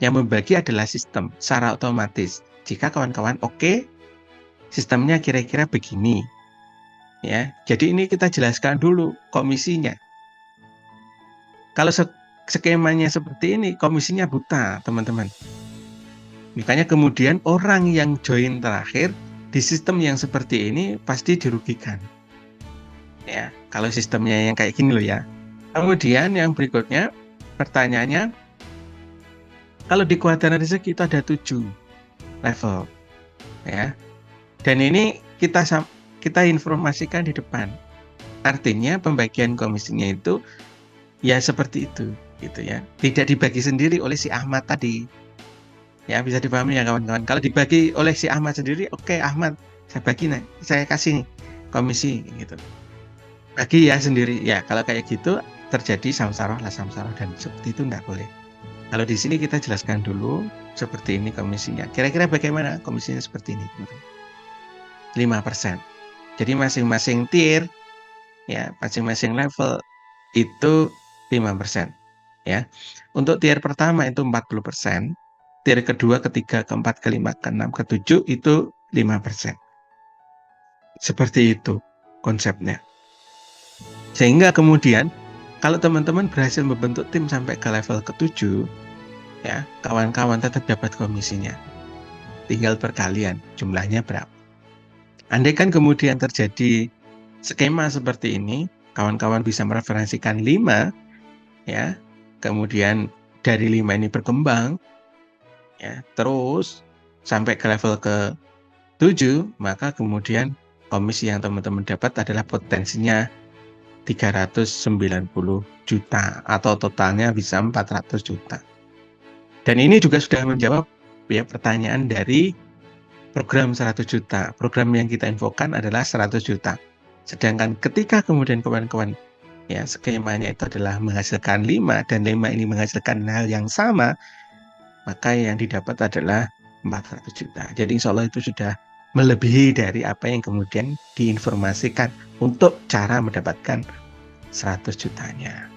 Speaker 1: Yang membagi adalah sistem secara otomatis. Jika kawan-kawan oke, sistemnya kira-kira begini. Ya, jadi ini kita jelaskan dulu komisinya. Kalau skemanya seperti ini, komisinya buta, teman-teman. Makanya kemudian orang yang join terakhir di sistem yang seperti ini pasti dirugikan. Ya, kalau sistemnya yang kayak gini loh ya. Kemudian yang berikutnya, pertanyaannya, kalau di kuadran rezeki itu ada 7 level, ya. Dan ini kita informasikan di depan. Artinya pembagian komisinya itu ya seperti itu, gitu ya. Tidak dibagi sendiri oleh si Ahmad tadi. Ya, bisa dipahami ya kawan-kawan. Kalau dibagi oleh si Ahmad sendiri, oke, Ahmad, saya kasih nih komisi gitu. Bagi ya sendiri. Ya, kalau kayak gitu terjadi samsara lah samsara, dan seperti itu enggak boleh. Kalau di sini kita jelaskan dulu seperti ini komisinya. Kira-kira bagaimana komisinya seperti ini, teman-teman? 5%. Jadi masing-masing tier, ya, masing-masing level itu 5%. Ya. Untuk tier pertama itu 40%, tier kedua, ketiga, keempat, kelima, keenam, ketujuh itu 5%. Seperti itu konsepnya. Sehingga kemudian kalau teman-teman berhasil membentuk tim sampai ke level ke-7, ya, kawan-kawan tetap dapat komisinya. Tinggal perkalian jumlahnya berapa. Andai kan kemudian terjadi skema seperti ini, kawan-kawan bisa mereferensikan 5, ya. Kemudian dari 5 ini berkembang, ya, terus sampai ke level ke-7, maka kemudian komisi yang teman-teman dapat adalah potensinya 390 juta atau totalnya bisa 400 juta. Dan ini juga sudah menjawab ya pertanyaan dari program 100 juta. Program yang kita infokan adalah 100 juta. Sedangkan ketika kemudian kawan-kawan ya skemanya itu adalah menghasilkan 5 dan 5 ini menghasilkan hal yang sama, maka yang didapat adalah 400 juta. Jadi insya Allah itu sudah melebihi dari apa yang kemudian diinformasikan untuk cara mendapatkan 100 jutanya.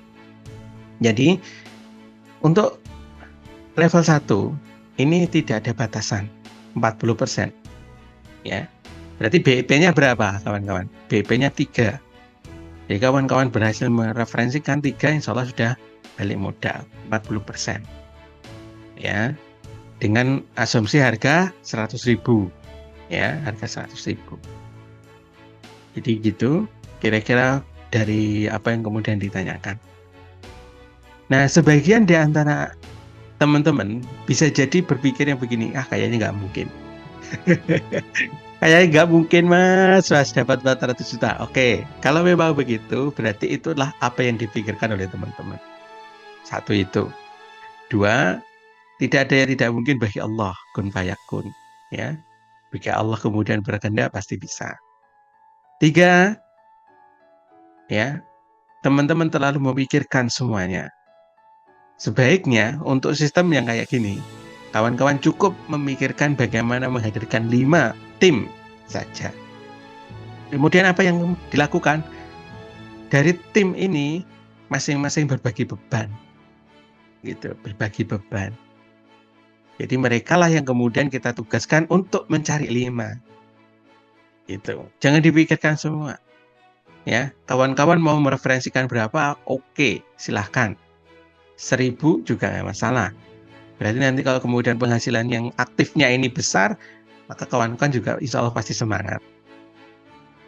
Speaker 1: Jadi untuk level 1 ini tidak ada batasan 40%. Ya. Berarti BIP-nya berapa, kawan-kawan? BIP-nya 3. Jadi kawan-kawan berhasil mereferensikan 3, insya Allah sudah balik modal 40%. Ya. Dengan asumsi harga 100.000. Ya, harga 100.000. Jadi gitu kira-kira dari apa yang kemudian ditanyakan. Nah, sebagian di antara teman-teman bisa jadi berpikir yang begini, kayaknya nggak mungkin. Kayaknya nggak mungkin mas dapat 400 juta. Oke, kalau memang begitu, berarti itulah apa yang dipikirkan oleh teman-teman. 1 itu. 2, tidak ada yang tidak mungkin bagi Allah, kun fayakun. Ya, jika Allah kemudian berkehendak pasti bisa. 3, ya, teman-teman terlalu memikirkan semuanya. Sebaiknya untuk sistem yang kayak gini, kawan-kawan cukup memikirkan bagaimana menghadirkan 5 tim saja. Kemudian apa yang dilakukan? Dari tim ini masing-masing berbagi beban. Gitu, berbagi beban. Jadi mereka lah yang kemudian kita tugaskan untuk mencari 5. Gitu. Jangan dipikirkan semua. Ya, kawan-kawan mau mereferensikan berapa? Oke, silahkan. 1.000 juga nggak masalah. Berarti nanti kalau kemudian penghasilan yang aktifnya ini besar, maka kawan-kawan juga insya Allah pasti semangat.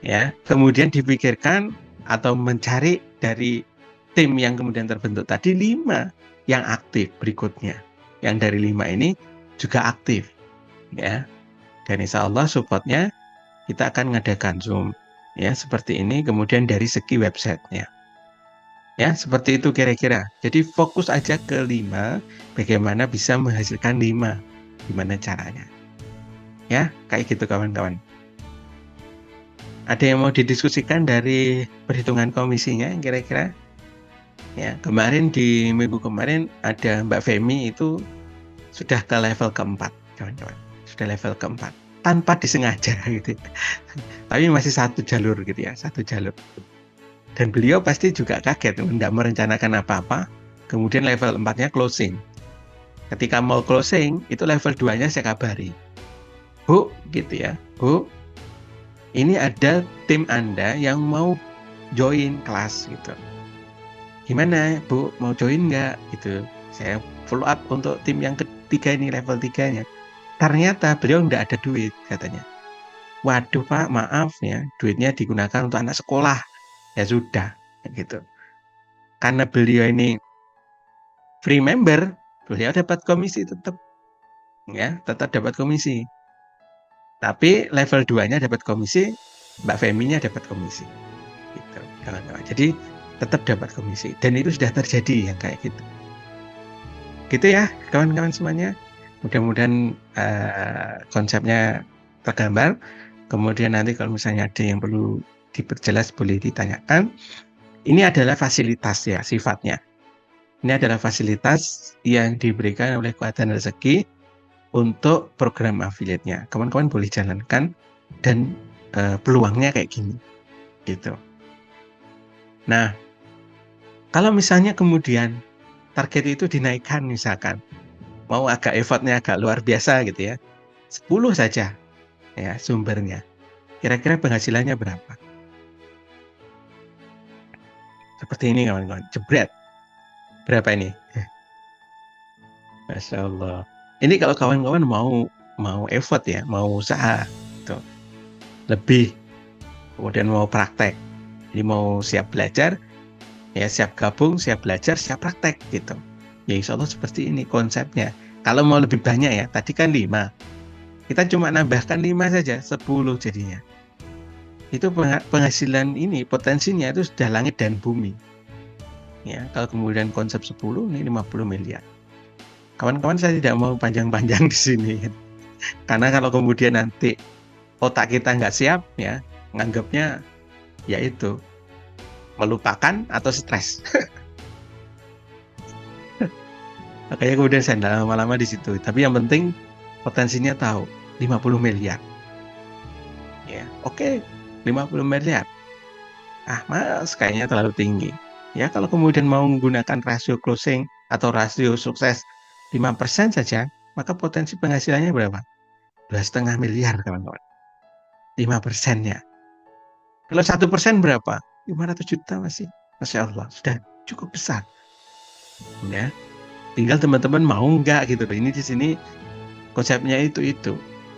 Speaker 1: Ya, kemudian dipikirkan atau mencari dari tim yang kemudian terbentuk tadi 5 yang aktif berikutnya. Yang dari 5 ini juga aktif. Ya, dan insya Allah supportnya kita akan mengadakan Zoom. Ya, seperti ini. Kemudian dari segi websitenya. Ya, seperti itu kira-kira. Jadi fokus aja ke 5, bagaimana bisa menghasilkan 5. Gimana caranya. Ya, kayak gitu kawan-kawan. Ada yang mau didiskusikan dari perhitungan komisinya kira-kira? Ya, kemarin di minggu kemarin ada Mbak Femi itu sudah ke level keempat, kawan-kawan. Sudah level keempat tanpa disengaja gitu. Tapi masih satu jalur gitu ya, satu jalur. Dan beliau pasti juga kaget, tidak merencanakan apa-apa. Kemudian level 4-nya closing. Ketika mau closing, itu level 2-nya saya kabari. Bu, gitu ya. Bu, ini ada tim Anda yang mau join kelas gitu. Gimana, Bu? Mau join nggak? Gitu. Saya follow up untuk tim yang ketiga ini, level 3-nya. Ternyata beliau nggak ada duit, katanya. Waduh Pak, maaf ya, duitnya digunakan untuk anak sekolah. Ya sudah, gitu. Karena beliau ini free member, beliau dapat komisi tetap. Ya, tetap dapat komisi. Tapi level 2-nya dapat komisi, Mbak Femi-nya dapat komisi. Gitu, kawan-kawan. Jadi tetap dapat komisi. Dan itu sudah terjadi yang kayak gitu. Gitu ya, kawan-kawan semuanya. Mudah-mudahan konsepnya tergambar. Kemudian nanti kalau misalnya ada yang perlu diperjelas boleh ditanyakan. Ini adalah fasilitas ya sifatnya. Ini adalah fasilitas yang diberikan oleh Kekuatan Rezeki untuk program affiliate-nya. Kawan-kawan boleh jalankan dan peluangnya kayak gini. Gitu. Nah, kalau misalnya kemudian target itu dinaikkan misalkan, mau agak effortnya agak luar biasa gitu ya, 10 saja ya sumbernya. Kira-kira penghasilannya berapa? Seperti ini kawan-kawan, jebret. Berapa ini? Masya Allah. Ini kalau kawan-kawan mau effort ya, mau usaha, gitu. Lebih, kemudian mau praktek, jadi mau siap belajar, ya siap gabung, siap belajar, siap praktek gitu. Ya insya Allah seperti ini konsepnya. Kalau mau lebih banyak ya, tadi kan 5. Kita cuma nambahkan 5 saja, 10 jadinya. Itu penghasilan ini, potensinya itu sudah langit dan bumi. Ya, kalau kemudian konsep 10, ini 50 miliar. Kawan-kawan saya tidak mau panjang-panjang di sini. Karena kalau kemudian nanti otak kita nggak siap, ya nganggapnya yaitu melupakan atau stres. Makanya kemudian saya tidak lama-lama di situ. Tapi yang penting potensinya tahu 50 miliar. Ya, oke, 50 miliar. Ah, Mas, kayaknya terlalu tinggi. Ya, kalau kemudian mau menggunakan rasio closing atau rasio sukses 5% saja, maka potensi penghasilannya berapa? 2,5 miliar, kawan-kawan. 5%-nya. Kalau 1% berapa? 500 juta masih. Masya Allah, sudah cukup besar. Ya, tinggal teman-teman mau nggak gitu. Ini di sini konsepnya itu.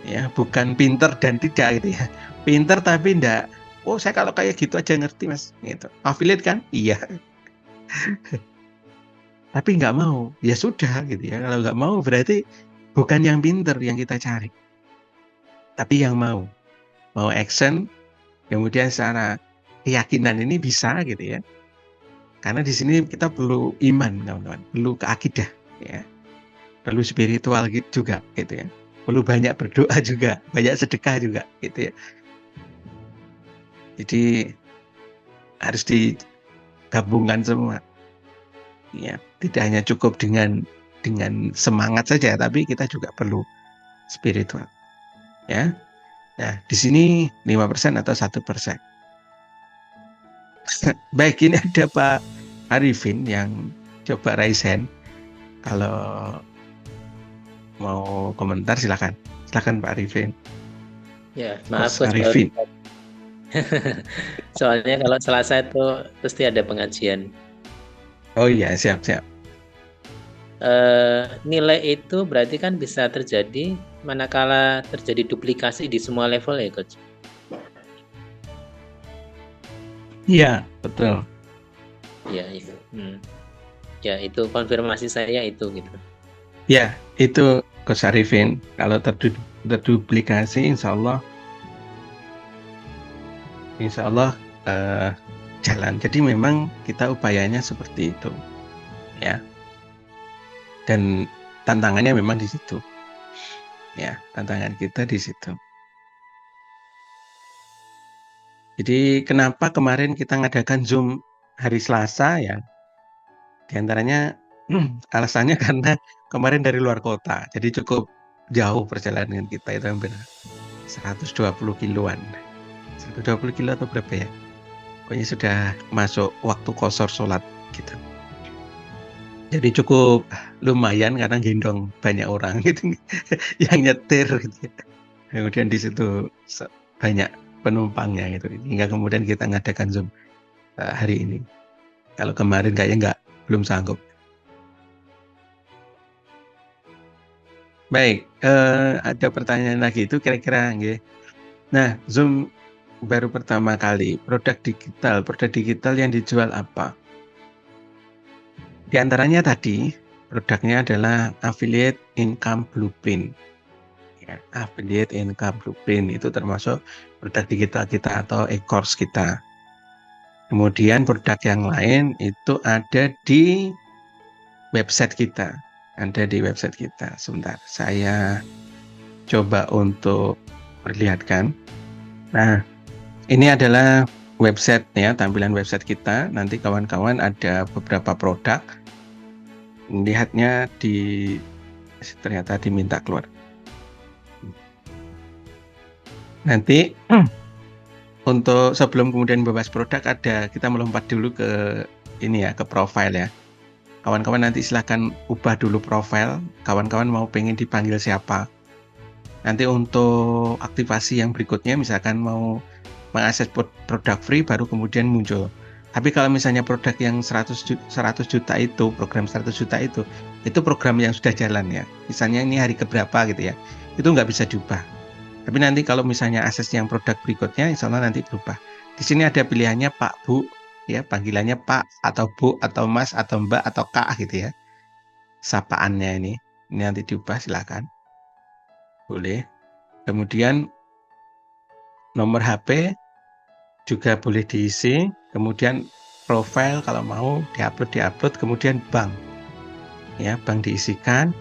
Speaker 1: Ya, bukan pinter dan tidak gitu ya. Pinter tapi enggak. Oh, saya kalau kayak gitu aja ngerti, Mas. Gitu. Affiliate kan? Iya. Tapi nggak mau. Ya sudah gitu ya. Kalau nggak mau berarti bukan yang pinter yang kita cari. Tapi yang mau. Mau action, kemudian secara keyakinan ini bisa gitu ya. Karena di sini kita perlu iman, kawan-kawan, perlu keakidah, ya, perlu spiritual gitu juga, gitu ya, perlu banyak berdoa juga, banyak sedekah juga, gitu ya. Jadi harus digabungkan semua, ya. Tidak hanya cukup dengan semangat saja, tapi kita juga perlu spiritual, ya. Nah, di sini 5% atau 1%. Baik, ini ada Pak Arifin yang coba raise hand. Kalau mau komentar silakan Pak Arifin.
Speaker 2: Ya, maaf
Speaker 1: Coach Arifin.
Speaker 2: Soalnya kalau Selasa itu pasti ada pengajian.
Speaker 1: Oh iya, siap.
Speaker 2: Nilai itu berarti kan bisa terjadi manakala terjadi duplikasi di semua level ya, Coach?
Speaker 1: Iya, betul.
Speaker 2: Ya, itu. Ya, itu konfirmasi saya itu gitu.
Speaker 1: Ya, itu Coach Arifin. Kalau terduplikasi, insya Allah jalan. Jadi memang kita upayanya seperti itu, ya. Dan tantangannya memang di situ. Ya, tantangan kita di situ. Jadi kenapa kemarin kita ngadakan Zoom hari Selasa ya? Di antaranya alasannya karena kemarin dari luar kota. Jadi cukup jauh perjalanan kita itu hampir 120 kiloan. 120 kilo atau berapa ya? Pokoknya sudah masuk waktu qashar sholat gitu. Jadi cukup lumayan karena gendong banyak orang gitu yang nyetir gitu ya. Kemudian di situ banyak penumpangnya gitu. Hingga kemudian kita ngadakan Zoom hari ini. Kalau kemarin kayaknya belum sanggup. Baik, ada pertanyaan lagi itu kira-kira nggih. Nah, Zoom baru pertama kali produk digital yang dijual apa? Di antaranya tadi produknya adalah Affiliate Income Blueprint. Ya, Affiliate Income Blueprint itu termasuk produk digital kita atau e-course kita. Kemudian produk yang lain itu ada di website kita. Ada di website kita. Sebentar, saya coba untuk perlihatkan. Nah, ini adalah website ya, tampilan website kita. Nanti kawan-kawan ada beberapa produk. Lihatnya ternyata diminta keluar. Nanti untuk sebelum kemudian membahas produk kita melompat dulu ke ini ya, ke profile ya. Kawan-kawan nanti silahkan ubah dulu profile. Kawan-kawan mau pengen dipanggil siapa. Nanti untuk aktivasi yang berikutnya misalkan mau mengakses produk free baru kemudian muncul. Tapi kalau misalnya produk yang 100 juta itu, program 100 juta itu program yang sudah jalan ya. Misalnya ini hari keberapa gitu ya. Itu nggak bisa diubah. Tapi nanti kalau misalnya akses yang produk berikutnya, insya Allah nanti berubah. Di sini ada pilihannya Pak, Bu, ya panggilannya Pak atau Bu atau Mas atau Mbak atau Kak gitu ya. Sapaannya ini nanti diubah silakan. Boleh. Kemudian nomor HP juga boleh diisi. Kemudian profile kalau mau diupload. Kemudian bank, ya bank diisikan.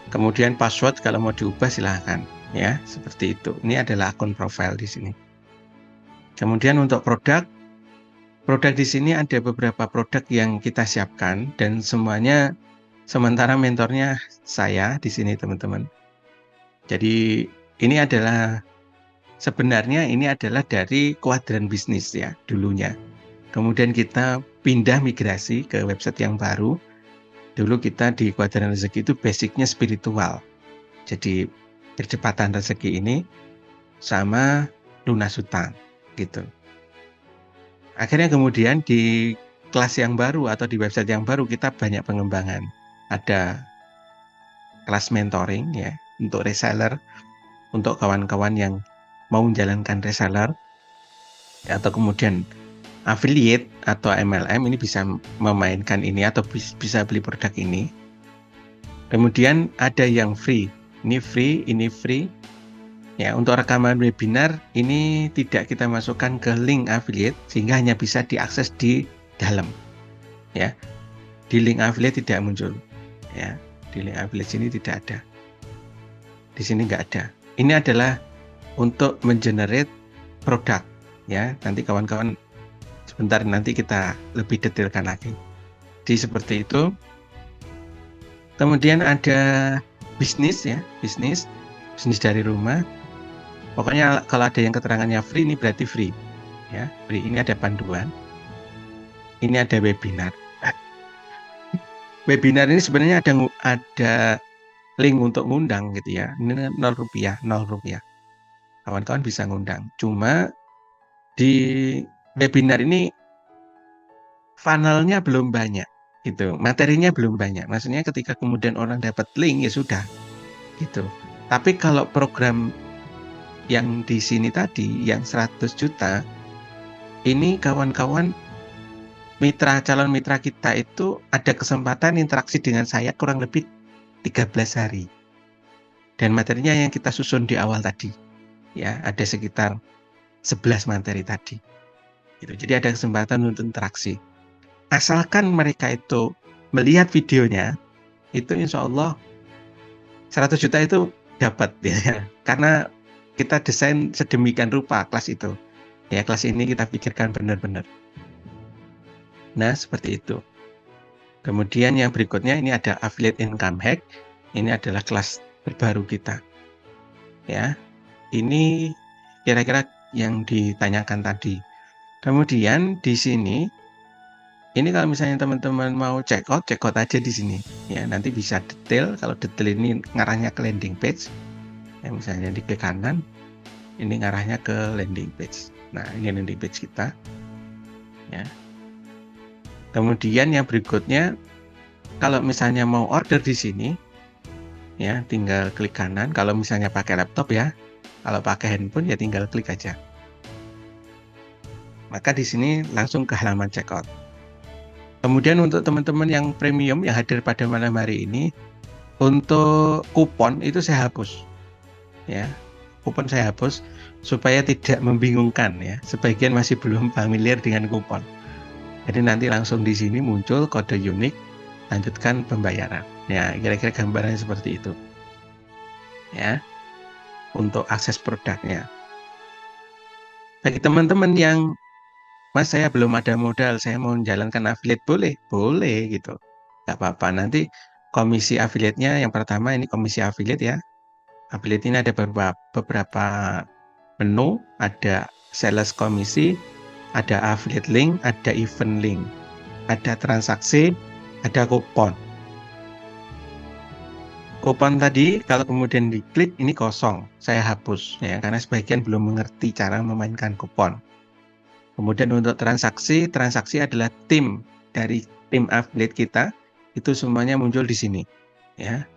Speaker 1: Kemudian password kalau mau diubah silakan. Ya, seperti itu. Ini adalah akun profile di sini. Kemudian untuk produk di sini ada beberapa produk yang kita siapkan dan semuanya sementara mentornya saya di sini teman-teman. Jadi sebenarnya ini adalah dari kuadran bisnis ya dulunya. Kemudian kita pindah migrasi ke website yang baru. Dulu kita di kuadran rezeki itu basicnya spiritual. Jadi percepatan rezeki ini sama lunas hutang gitu. Akhirnya kemudian di kelas yang baru atau di website yang baru kita banyak pengembangan. Ada kelas mentoring ya untuk reseller, untuk kawan-kawan yang mau menjalankan reseller, atau kemudian affiliate atau MLM ini bisa memainkan ini atau bisa beli produk ini. Kemudian ada yang free. Ini free. Ya, untuk rekaman webinar ini tidak kita masukkan ke link affiliate sehingga hanya bisa diakses di dalam. Ya. Di link affiliate tidak muncul. Ya, di link affiliate sini tidak ada. Di sini nggak ada. Ini adalah untuk mengenerate produk. Ya, nanti kawan-kawan sebentar nanti kita lebih detailkan lagi. Jadi seperti itu. Kemudian ada bisnis dari rumah. Pokoknya kalau ada yang keterangannya free ini berarti free. Ya, free. Ini ada panduan. Ini ada webinar. Webinar ini sebenarnya ada link untuk ngundang gitu ya. Ini 0 rupiah. Kawan-kawan bisa ngundang. Cuma di webinar ini funnelnya belum banyak gitu. Materinya belum banyak. Maksudnya ketika kemudian orang dapat link ya sudah gitu. Tapi kalau program yang di sini tadi yang 100 juta ini kawan-kawan calon mitra kita itu ada kesempatan interaksi dengan saya kurang lebih 13 hari. Dan materinya yang kita susun di awal tadi. Ya, ada sekitar 11 materi tadi. Gitu. Jadi ada kesempatan untuk interaksi. Asalkan mereka itu melihat videonya, itu insya Allah 100 juta itu dapat ya. Karena kita desain sedemikian rupa kelas itu. Ya, kelas ini kita pikirkan benar-benar. Nah, seperti itu. Kemudian yang berikutnya ini ada affiliate income hack. Ini adalah kelas terbaru kita. Ya. Ini kira-kira yang ditanyakan tadi. Kemudian di sini ini kalau misalnya teman-teman mau check out aja di sini. Ya, nanti bisa detail. Kalau detail ini ngarahnya ke landing page. Ya, misalnya di klik kanan, ini ngarahnya ke landing page. Nah, ini landing page kita. Ya. Kemudian yang berikutnya, kalau misalnya mau order di sini, ya tinggal klik kanan. Kalau misalnya pakai laptop ya, kalau pakai handphone ya tinggal klik aja. Maka di sini langsung ke halaman checkout. Kemudian untuk teman-teman yang premium yang hadir pada malam hari ini, untuk kupon itu saya hapus. Ya, kupon saya hapus supaya tidak membingungkan ya. Sebagian masih belum familiar dengan kupon. Jadi nanti langsung di sini muncul kode unik, lanjutkan pembayaran. Ya, kira-kira gambarannya seperti itu. Ya, untuk akses produknya. Bagi teman-teman yang, Mas saya belum ada modal, saya mau menjalankan affiliate, boleh gitu. Gak apa-apa, nanti komisi affiliate-nya yang pertama ini komisi affiliate ya. Affiliate ini ada beberapa menu, ada sales komisi, ada affiliate link, ada event link, ada transaksi, ada kupon. Kupon tadi kalau kemudian diklik ini kosong, saya hapus ya karena sebagian belum mengerti cara memainkan kupon. Kemudian untuk transaksi adalah tim dari tim affiliate kita itu semuanya muncul di sini ya.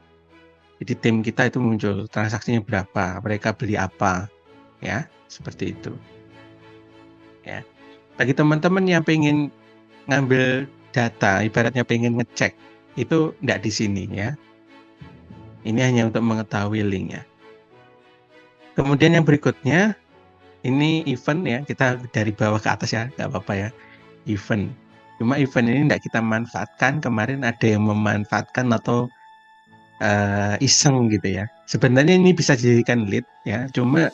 Speaker 1: Jadi tim kita itu muncul transaksinya berapa, mereka beli apa ya, seperti itu. Ya. Bagi teman-teman yang pengen ngambil data, ibaratnya pengen ngecek, itu enggak di sini ya. Ini hanya untuk mengetahui linknya. Kemudian yang berikutnya ini event ya, kita dari bawah ke atas ya, nggak apa-apa ya, event. Cuma event ini tidak kita manfaatkan, kemarin ada yang memanfaatkan atau iseng gitu ya. Sebenarnya ini bisa dijadikan lead ya, cuma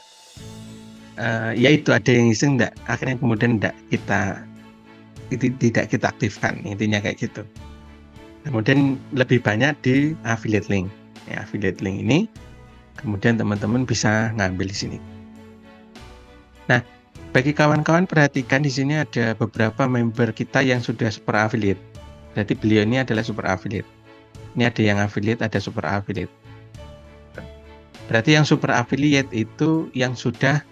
Speaker 1: ya itu ada yang iseng enggak, akhirnya kemudian tidak kita aktifkan, intinya kayak gitu. Kemudian lebih banyak di affiliate link. Ya, affiliate link ini kemudian teman-teman bisa ngambil di sini. Nah, bagi kawan-kawan perhatikan di sini ada beberapa member kita yang sudah super affiliate. Berarti beliau ini adalah super affiliate. Ini ada yang affiliate, ada super affiliate. Berarti yang super affiliate itu yang sudah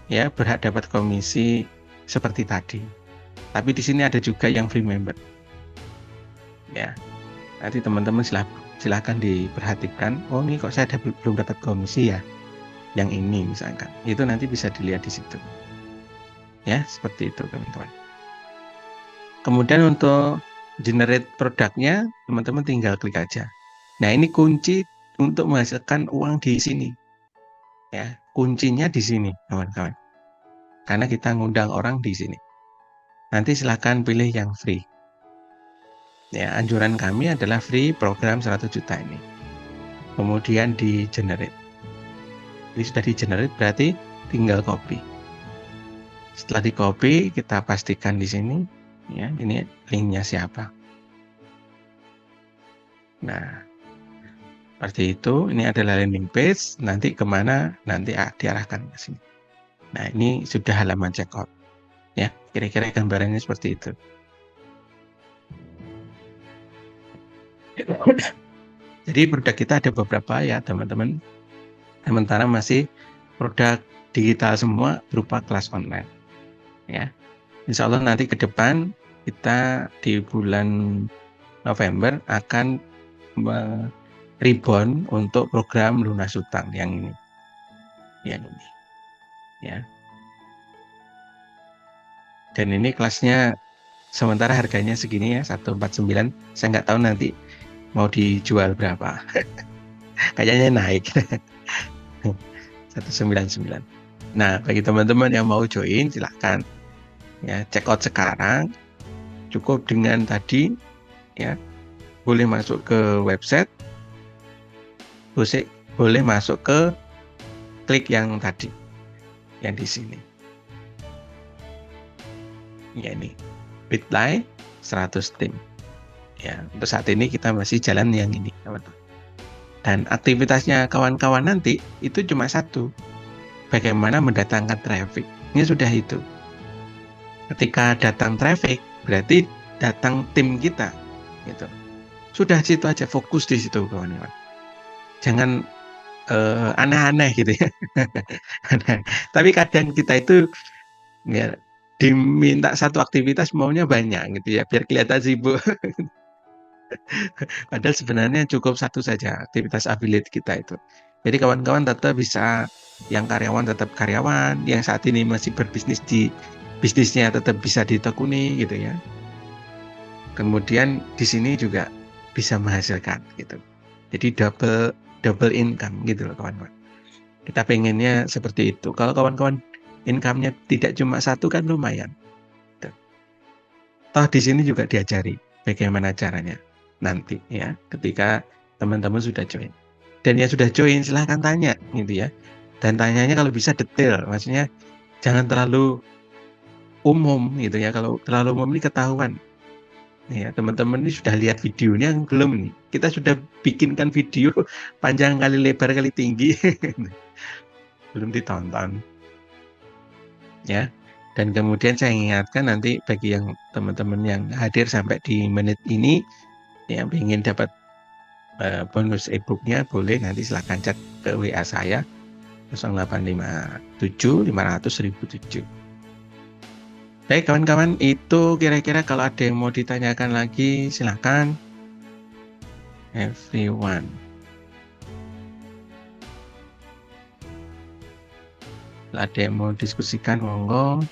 Speaker 1: ya berhak dapat komisi seperti tadi. Tapi di sini ada juga yang free member. Ya. Nanti teman-teman silahkan diperhatikan. Oh, ini kok saya belum dapat komisi ya. Yang ini misalkan. Itu nanti bisa dilihat di situ. Ya, seperti itu teman-teman. Kemudian untuk generate produknya, teman-teman tinggal klik aja. Nah, ini kunci untuk menghasilkan uang di sini. Ya, kuncinya di sini, teman-teman. Karena kita ngundang orang di sini. Nanti silahkan pilih yang free. Ya, anjuran kami adalah free program 100 juta ini. Kemudian di generate. Ini sudah di generate berarti tinggal copy. Setelah di copy, kita pastikan di sini ya, ini linknya siapa. Nah, seperti itu. Ini adalah landing page. Nanti kemana? Nanti diarahkan ke sini. Nah, ini sudah halaman checkout. Ya, kira-kira gambarannya seperti itu. Jadi produk kita ada beberapa ya teman-teman. Sementara masih produk digital semua berupa kelas online. Ya, Insya Allah nanti ke depan kita di bulan November akan rebound untuk program lunas utang yang ini. Yang ini. Ya. Dan ini kelasnya sementara harganya segini ya, 149. Saya nggak tahu nanti mau dijual berapa. Kayaknya naik. 199. Nah, bagi teman-teman yang mau join silahkan ya, check out sekarang. Cukup dengan tadi ya, boleh masuk ke website boleh masuk ke klik yang tadi, yang di sini. Ya ini, bit.ly 100 tim. Ya, untuk saat ini kita masih jalan yang ini, teman-teman. Dan aktivitasnya kawan-kawan nanti itu cuma satu, bagaimana mendatangkan traffic. Ini sudah itu. Ketika datang traffic, berarti datang tim kita, gitu. Sudah situ aja, fokus di situ, kawan-kawan. Jangan aneh-aneh gitu ya. Tapi kadang kita itu ya diminta satu aktivitas maunya banyak gitu ya, biar kelihatan sibuk. Padahal sebenarnya cukup satu saja aktivitas affiliate kita itu. Jadi kawan-kawan tetap bisa, yang karyawan tetap karyawan, yang saat ini masih berbisnis di bisnisnya tetap bisa ditekuni gitu ya. Kemudian di sini juga bisa menghasilkan gitu. Jadi double income gitu loh kawan-kawan. Kita pengennya seperti itu. Kalau kawan-kawan income-nya tidak cuma satu kan lumayan. Toh di sini juga diajari bagaimana caranya nanti ya ketika teman-teman sudah join. Dan yang sudah join silahkan tanya gitu ya. Dan tanyanya kalau bisa detail, maksudnya jangan terlalu umum gitu ya. Kalau terlalu umum ini ketahuan. Ya, teman-teman ini sudah lihat videonya belum nih? Kita sudah bikinkan video panjang kali lebar kali tinggi. Belum ditonton. Ya. Dan kemudian saya ingatkan nanti bagi yang teman-teman yang hadir sampai di menit ini yang ingin dapat bonus e-booknya boleh nanti silakan chat ke WA saya 0857 500 1007. Baik kawan-kawan, itu kira-kira kalau ada yang mau ditanyakan lagi silakan. Everyone. Kalau ada yang mau diskusikan monggo.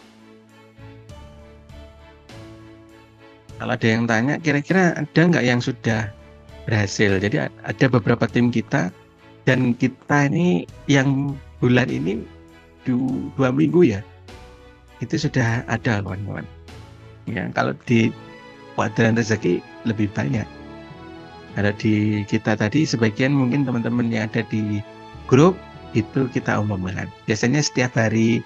Speaker 1: Kalau ada yang tanya kira-kira ada nggak yang sudah berhasil? Jadi ada beberapa tim kita dan kita ini yang bulan ini 2 minggu ya itu sudah ada kawan-kawan. Ya, kalau di kuadran rezeki lebih banyak. Kalau di kita tadi sebagian mungkin teman-teman yang ada di grup itu kita umumkan. Biasanya setiap hari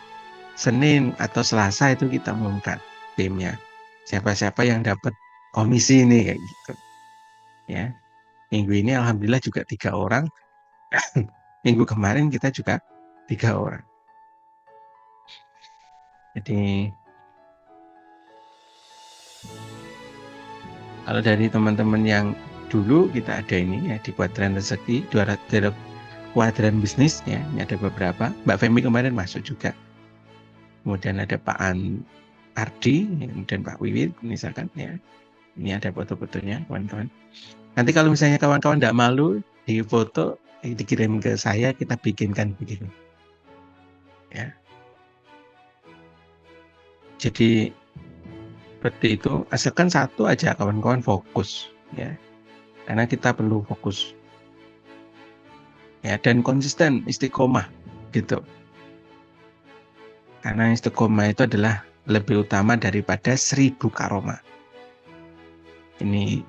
Speaker 1: Senin atau Selasa itu kita umumkan timnya. Siapa-siapa yang dapat komisi ini kayak gitu. Ya. Minggu ini alhamdulillah juga 3 orang. Minggu kemarin kita juga 3 orang. Jadi kalau dari teman-teman yang dulu kita ada ini ya di kuadran rezeki, kuadran bisnis ya, ini ada beberapa. Mbak Femi kemarin masuk juga. Kemudian ada Pak Ardi, kemudian Pak Wiwit misalkan ya. Ini ada foto-fotonya kawan-kawan. Nanti kalau misalnya kawan-kawan tidak malu di foto dikirim ke saya, kita bikinkan begitu. Ya. Jadi seperti itu, asalkan satu aja kawan-kawan fokus ya. Karena kita perlu fokus. Ya, dan konsisten istiqomah gitu. Karena istiqomah itu adalah lebih utama daripada 1000 karomah. Ini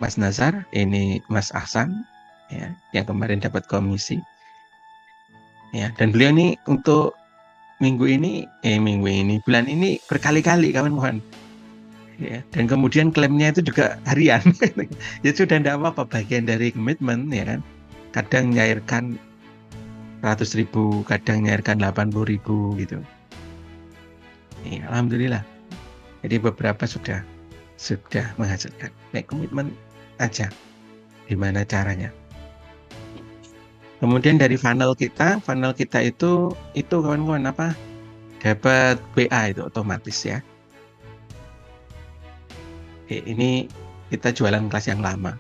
Speaker 1: Mas Nazar, ini Mas Ahsan ya, yang kemarin dapat komisi. Ya, dan beliau ini untuk bulan ini berkali-kali kawan-kawan. Ya, dan kemudian klaimnya itu juga harian. Ya sudah tidak apa-apa, bagian dari komitmen ya kan. Kadang nyairkan 100.000, kadang nyairkan 80.000 gitu. Ya, alhamdulillah. Jadi beberapa sudah menghasilkan. Naik komitmen aja. Gimana caranya? Kemudian dari funnel kita itu kawan-kawan apa? Dapat WA itu otomatis ya. Ini kita jualan kelas yang lama.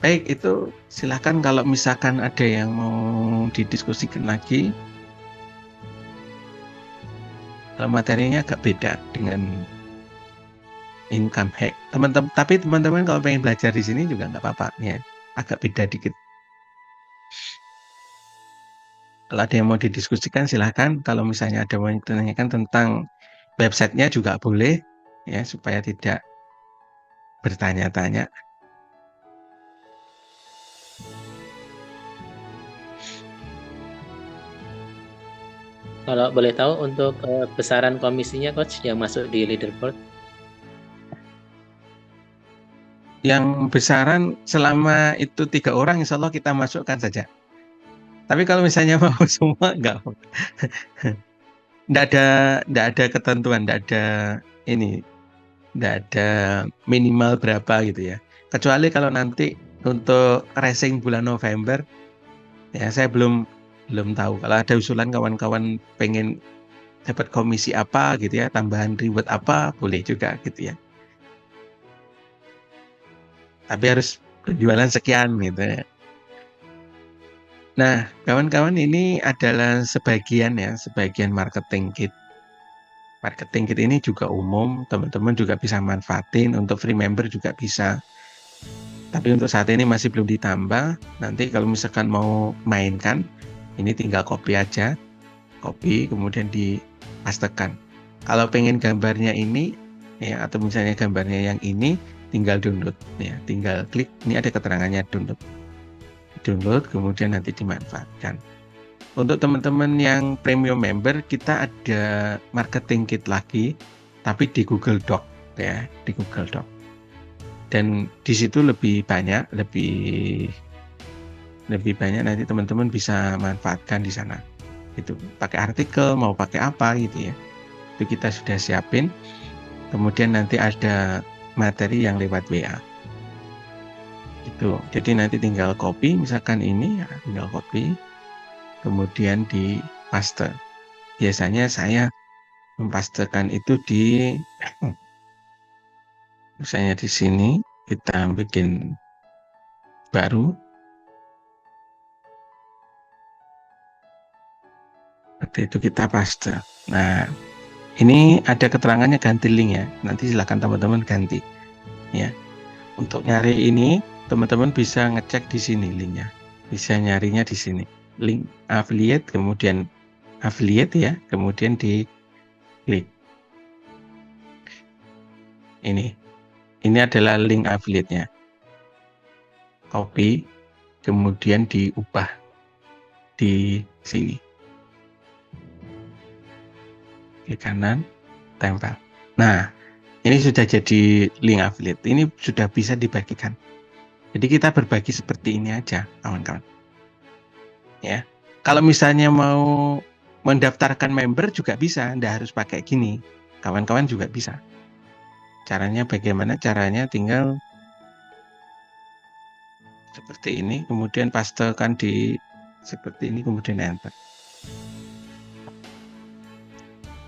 Speaker 1: Baik, itu silakan kalau misalkan ada yang mau didiskusikan lagi. Kalau materinya agak beda dengan income hack. Tapi teman-teman kalau pengen belajar di sini juga nggak apa-apa ya. Agak beda dikit. Kalau ada yang mau didiskusikan silahkan. Kalau misalnya ada yang mau ditanyakan tentang websitenya juga boleh ya supaya tidak bertanya-tanya.
Speaker 2: Kalau boleh tahu untuk besaran komisinya coach yang masuk di leaderboard?
Speaker 1: Yang besaran selama itu 3 orang insya Allah kita masukkan saja. Tapi kalau misalnya mau semua enggak. Enggak ada ketentuan, enggak ada ini, enggak ada minimal berapa gitu ya. Kecuali kalau nanti untuk racing bulan November, ya saya belum tahu. Kalau ada usulan kawan-kawan pengen dapat komisi apa gitu ya, tambahan reward apa, boleh juga gitu ya. Tapi harus penjualan sekian gitu ya. Nah, kawan-kawan ini adalah sebagian marketing kit. Marketing kit ini juga umum, teman-teman juga bisa manfaatin, untuk free member juga bisa. Tapi untuk saat ini masih belum ditambah. Nanti kalau misalkan mau mainkan, ini tinggal copy aja, copy kemudian dipastekan. Kalau pengen gambarnya ini, ya atau misalnya gambarnya yang ini, tinggal download, ya tinggal klik. Ini ada keterangannya download, kemudian nanti dimanfaatkan. Untuk teman-teman yang premium member, kita ada marketing kit lagi, tapi di Google Doc, ya di Google Doc. Dan di situ lebih banyak nanti teman-teman bisa manfaatkan di sana. Itu pakai artikel mau pakai apa gitu ya. Itu kita sudah siapin. Kemudian nanti ada materi yang lewat WA. Itu. Jadi nanti tinggal copy misalkan ini ya, tinggal copy kemudian di paste. Biasanya saya mempastekan itu di misalnya di sini kita bikin baru. Seperti itu kita paste. Nah, ini ada keterangannya ganti link ya. Nanti silakan teman-teman ganti ya. Untuk nyari ini teman-teman bisa ngecek di sini linknya. Bisa nyarinya di sini. Link affiliate kemudian affiliate ya, kemudian di klik. Ini. Ini adalah link affiliate-nya. Copy kemudian diubah di sini. Klik kanan, tempel. Nah, ini sudah jadi link affiliate. Ini sudah bisa dibagikan. Jadi kita berbagi seperti ini aja, kawan-kawan. Ya. Kalau misalnya mau mendaftarkan member juga bisa, Anda harus pakai gini. Kawan-kawan juga bisa. Caranya bagaimana? Caranya tinggal seperti ini, kemudian pastekan di seperti ini, kemudian enter.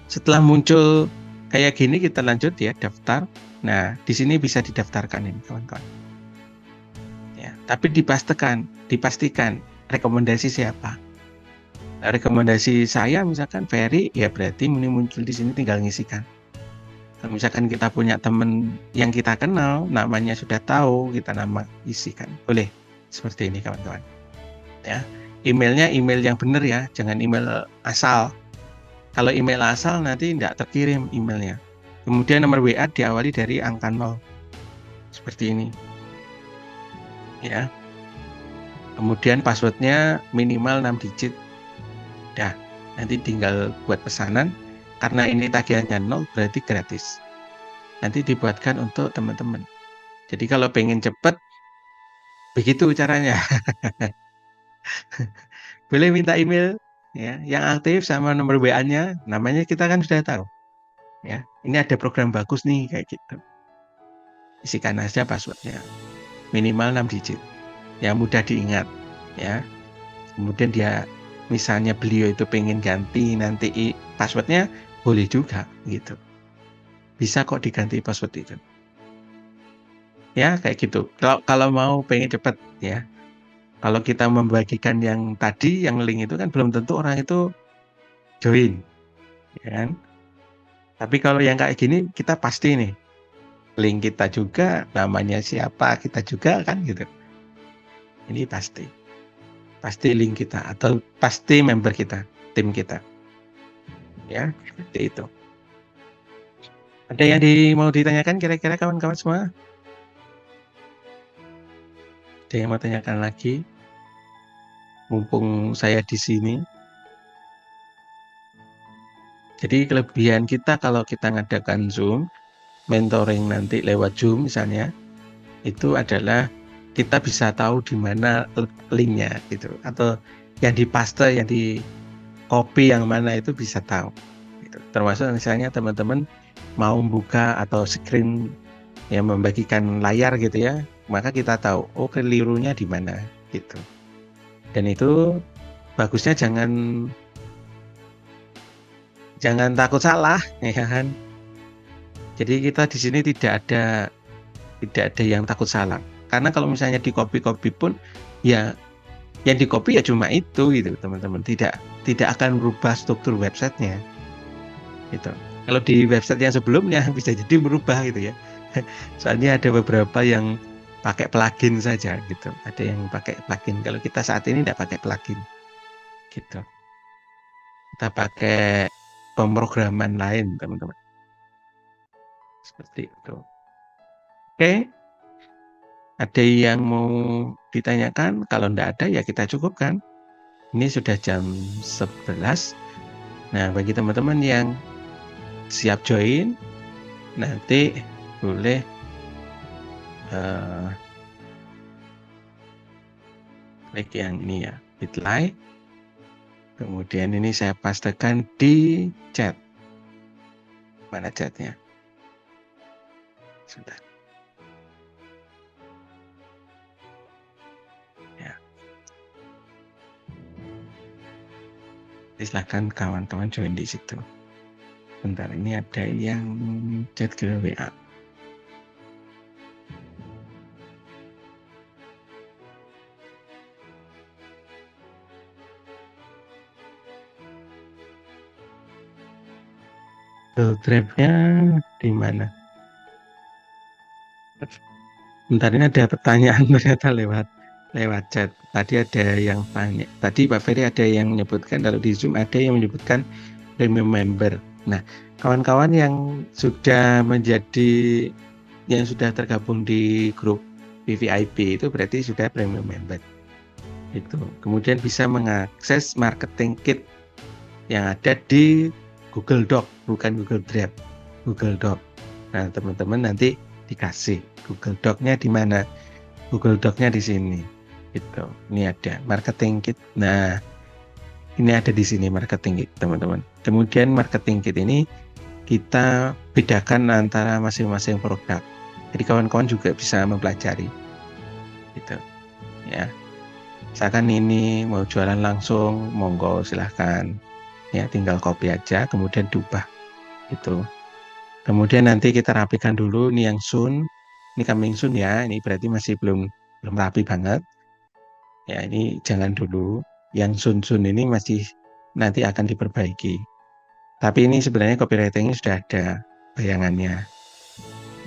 Speaker 1: Setelah muncul kayak gini, kita lanjut ya, daftar. Nah, di sini bisa didaftarkan ini, kawan-kawan. Ya, tapi dipastikan rekomendasi siapa. Nah, rekomendasi saya misalkan Ferry, ya berarti ini muncul di sini tinggal ngisikan. Kalau misalkan kita punya teman yang kita kenal, namanya sudah tahu, kita nama isikan. Boleh seperti ini, kawan-kawan. Ya, emailnya email yang benar ya, jangan email asal. Kalau email asal nanti tidak terkirim emailnya. Kemudian nomor WA diawali dari angka 0. Seperti ini. Ya. Kemudian passwordnya minimal 6 digit. Dah, nanti tinggal buat pesanan. Karena ini tagihannya 0 berarti gratis. Nanti dibuatkan untuk teman-teman. Jadi kalau pengen cepat, begitu caranya. Boleh minta email ya, yang aktif sama nomor WA-nya, namanya kita kan sudah tahu. Ya, ini ada program bagus nih kayak gitu. Isikan aja passwordnya, minimal 6 digit. Ya mudah diingat ya. Kemudian dia misalnya beliau itu pengen ganti nanti passwordnya, boleh juga gitu. Bisa kok diganti password itu. Ya kayak gitu. Kalau mau pengen cepat ya. Kalau kita membagikan yang tadi, yang link itu kan belum tentu orang itu join, ya kan? Tapi kalau yang kayak gini kita pasti nih, link kita juga, namanya siapa kita juga kan gitu. Ini pasti link kita atau pasti member kita, tim kita, ya seperti itu. Ada yang mau ditanyakan kira-kira kawan-kawan semua? Ada yang mau tanyakan lagi? Mumpung saya di sini. Jadi kelebihan kita kalau kita ngadakan Zoom, mentoring nanti lewat Zoom misalnya, itu adalah kita bisa tahu di mana linknya gitu, atau yang dipaste, yang di copy yang mana itu bisa tahu. Gitu. Termasuk misalnya teman-teman mau buka atau screen yang membagikan layar gitu ya, maka kita tahu oh kelirunya di mana gitu. Dan itu bagusnya jangan takut salah, ya kan? Jadi kita di sini tidak ada yang takut salah. Karena kalau misalnya di copy-copy pun ya yang di copy ya cuma itu gitu, teman-teman. Tidak akan berubah struktur websitenya gitu. Kalau di website yang sebelumnya bisa jadi berubah gitu ya. Soalnya ada beberapa yang pakai plugin saja gitu. Ada yang pakai plugin. Kalau kita saat ini tidak pakai plugin gitu. Kita pakai pemrograman lain, teman-teman. Seperti itu. Oke, ada yang mau ditanyakan? Kalau tidak ada ya kita cukupkan. Ini sudah jam 11. Nah, bagi teman-teman yang siap join, nanti boleh klik yang ini ya, Bitly. Kemudian ini saya pastekan di chat. Mana chatnya? Sebentar. Ya. Silahkan kawan-kawan join di situ. Bentar, ini ada yang chat ke WA. Drive-nya di mana? Bentar, ini ada pertanyaan ternyata lewat chat. Tadi ada yang tanya. Tadi Pak Ferry ada yang menyebutkan kalau di Zoom ada yang menyebutkan premium member. Nah, kawan-kawan yang sudah tergabung di grup VVIP itu berarti sudah premium member. Itu. Kemudian bisa mengakses marketing kit yang ada di Google Doc, bukan Google Drive, Google Doc. Nah, teman-teman nanti dikasih Google Doc-nya di mana? Google Doc-nya di sini. Gitu. Ini ada marketing kit. Nah, ini ada di sini marketing kit, teman-teman. Kemudian marketing kit ini kita bedakan antara masing-masing produk. Jadi kawan-kawan juga bisa mempelajari. Gitu. Ya. Misalkan ini mau jualan langsung, monggo silahkan. Ya, tinggal copy aja, kemudian diubah. Gitu. Kemudian nanti kita rapikan dulu ini yang soon. Ini coming soon ya. Ini berarti masih belum rapi banget. Ya, ini jangan dulu. Yang soon ini masih nanti akan diperbaiki. Tapi ini sebenarnya copywriting-nya sudah ada bayangannya.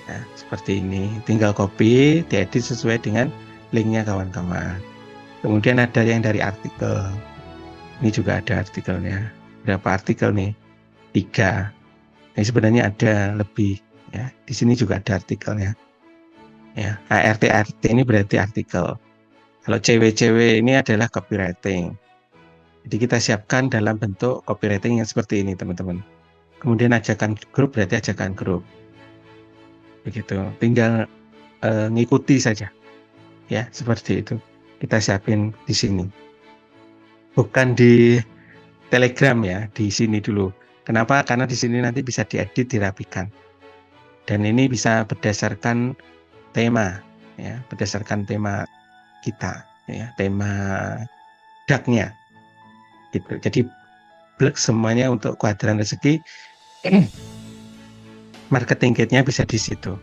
Speaker 1: Ya, seperti ini. Tinggal copy, diedit sesuai dengan linknya kawan-kawan. Kemudian ada yang dari artikel. Ini juga ada artikelnya. Berapa artikel nih? 3. Ini sebenarnya ada lebih. Ya, di sini juga ada artikelnya. Ya, ART ini berarti artikel. Kalau cewek-cewek ini adalah copywriting. Jadi kita siapkan dalam bentuk copywriting yang seperti ini, teman-teman. Kemudian ajakan grup berarti ajakan grup. Begitu. Tinggal ngikuti saja. Ya, seperti itu. Kita siapin di sini. Bukan di Telegram ya, di sini dulu. Kenapa? Karena di sini nanti bisa diedit, dirapikan. Dan ini bisa berdasarkan tema, ya, berdasarkan tema kita, ya, tema DAG-nya. Gitu. Jadi blok semuanya untuk kuadran rezeki, marketing kit-nya bisa di situ,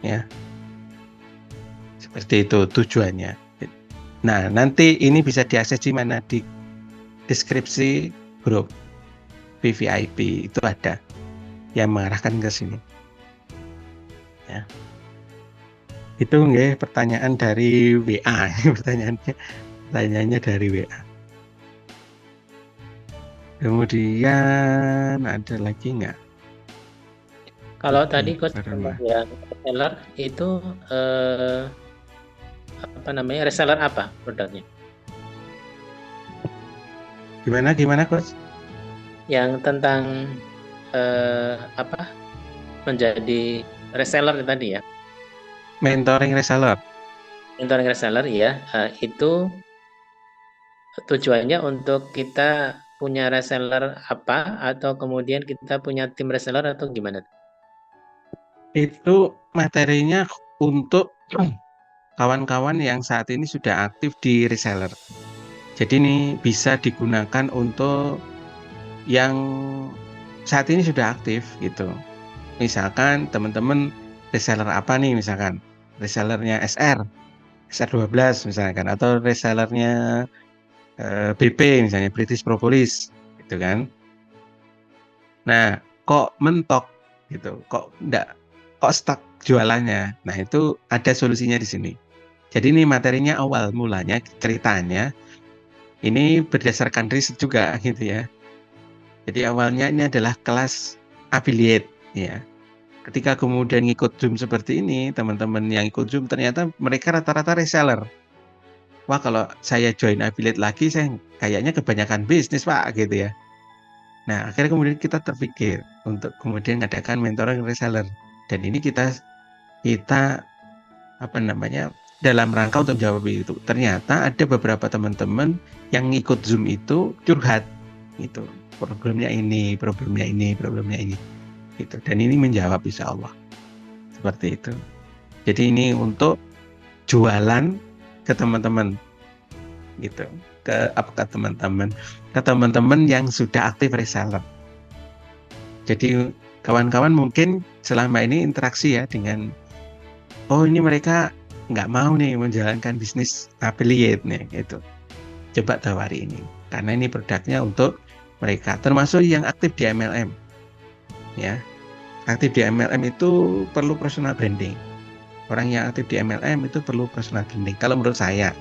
Speaker 1: ya. Seperti itu tujuannya. Nah, nanti ini bisa diakses di mana? Di deskripsi grup VVIP itu ada yang mengarahkan ke sini. Ya. Itu nggih pertanyaan dari WA. Pertanyaannya dari WA. Kemudian ada lagi nggak?
Speaker 2: Kalau tadi coach yang reseller itu reseller apa produknya?
Speaker 1: Gimana coach?
Speaker 2: Yang tentang apa, menjadi reseller tadi ya?
Speaker 1: Mentoring reseller.
Speaker 2: Mentoring reseller ya, itu tujuannya untuk kita punya reseller apa, atau kemudian kita punya tim reseller atau gimana?
Speaker 1: Itu materinya untuk kawan-kawan yang saat ini sudah aktif di reseller. Jadi ini bisa digunakan untuk yang saat ini sudah aktif gitu. Misalkan teman-teman reseller apa nih misalkan? Resellernya SR12 misalkan, atau resellernya BP misalnya, British Propolis gitu kan. Nah, kok mentok gitu, kok stuck jualannya. Nah, itu ada solusinya di sini. Jadi ini materinya awal mulanya ceritanya ini berdasarkan riset juga gitu ya. Jadi awalnya ini adalah kelas affiliate ya. Ketika kemudian ngikut Zoom seperti ini, teman-teman yang ikut Zoom ternyata mereka rata-rata reseller. Wah, kalau saya join affiliate lagi, saya kayaknya kebanyakan bisnis, Pak, gitu ya. Nah, akhirnya kemudian kita terpikir untuk kemudian mengadakan mentoring reseller. Dan ini kita apa namanya, dalam rangka untuk jawab itu. Ternyata ada beberapa teman-teman yang ikut Zoom itu curhat gitu. Problemnya ini, problemnya ini, problemnya ini. Gitu. Dan ini menjawab insya Allah. Seperti itu. Jadi ini untuk jualan ke teman-teman gitu. Ke teman-teman yang sudah aktif reseller. Jadi kawan-kawan mungkin selama ini interaksi ya dengan, oh ini mereka nggak mau nih menjalankan bisnis affiliate nih gitu. Coba tawari ini, karena ini produknya untuk mereka, termasuk yang aktif di MLM ya. Aktif di MLM itu perlu personal branding. Orang yang aktif di MLM itu perlu personal branding kalau menurut saya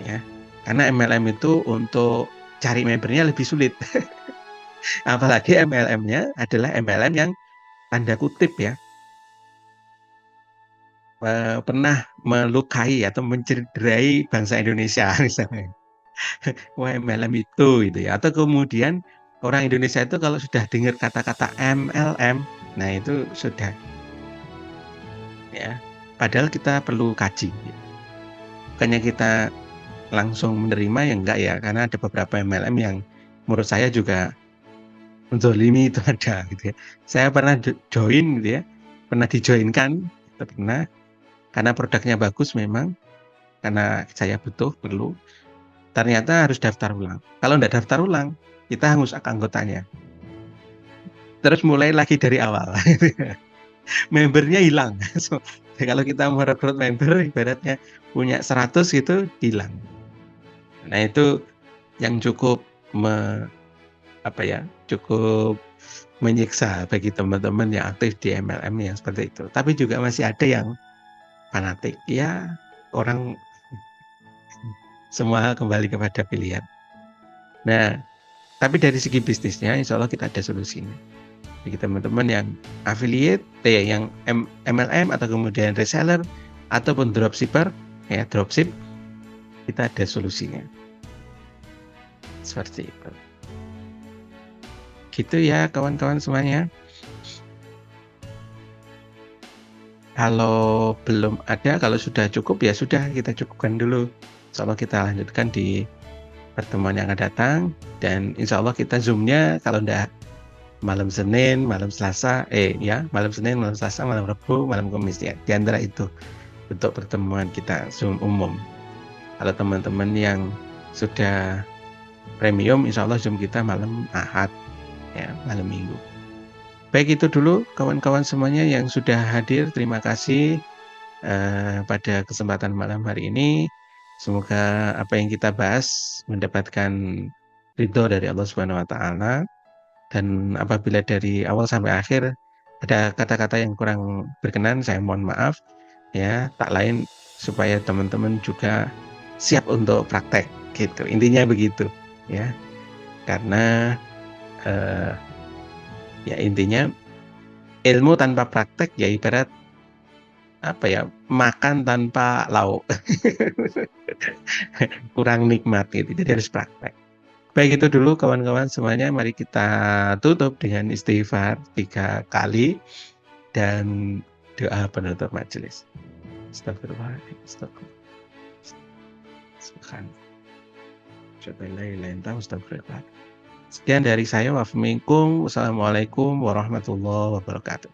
Speaker 1: ya. Karena MLM itu untuk cari membernya lebih sulit. Apalagi MLM-nya adalah MLM yang tanda kutip ya, pernah melukai atau mencederai bangsa Indonesia misalnya. Wah, MLM itu gitu ya. Atau kemudian orang Indonesia itu kalau sudah dengar kata-kata MLM, nah itu sudah ya. Padahal kita perlu kaji. Bukannya kita langsung menerima ya enggak ya, karena ada beberapa MLM yang menurut saya juga menzolimi itu ada gitu ya. Saya pernah join gitu ya, pernah dijoinkan, itu pernah, karena produknya bagus memang, karena saya perlu, ternyata harus daftar ulang. Kalau enggak daftar ulang, kita hangus anggotanya. Terus mulai lagi dari awal. Membernya hilang. So, kalau kita merekrut member, ibaratnya punya 100 gitu, hilang. Nah itu yang cukup apa ya, cukup menyiksa bagi teman-teman yang aktif di MLM yang seperti itu. Tapi juga masih ada yang fanatik. Ya, orang semua kembali kepada pilihan. Nah, tapi dari segi bisnisnya, insya Allah kita ada solusinya. Bagi teman-teman yang affiliate, yang MLM atau kemudian reseller ataupun dropshipper, ya dropship, kita ada solusinya. Seperti itu. Gitu ya kawan-kawan semuanya. Kalau belum ada, kalau sudah cukup ya sudah, kita cukupkan dulu. Insya Allah kita lanjutkan di pertemuan yang akan datang. Dan insya Allah kita Zoom-nya kalau enggak malam Senin, malam Selasa, malam Senin, malam Selasa, malam Rabu, malam Kamis ya. Di antara itu untuk pertemuan kita Zoom umum. Kalau teman-teman yang sudah premium, insya Allah Zoom kita malam Ahad ya, malam Minggu. Baik, itu dulu kawan-kawan semuanya yang sudah hadir. Terima kasih pada kesempatan malam hari ini. Semoga apa yang kita bahas mendapatkan ridho dari Allah Subhanahu wa taala. Dan apabila dari awal sampai akhir ada kata-kata yang kurang berkenan, saya mohon maaf ya. Tak lain supaya teman-teman juga siap untuk praktek gitu. Intinya begitu ya. Karena ya intinya ilmu tanpa praktek ya ibarat apa ya, makan tanpa lauk. Kurang nikmat gitu. Jadi harus praktek. Baik itu dulu kawan-kawan semuanya, mari kita tutup dengan istighfar 3 kali dan doa penutup majelis. Astagfirullahaladzim, astagfirullah. Subhanallah. Asyhadu an la ilaha illa anta, astaghfiruka. Sekian dari saya, wa minkum. Wassalamualaikum warahmatullahi wabarakatuh.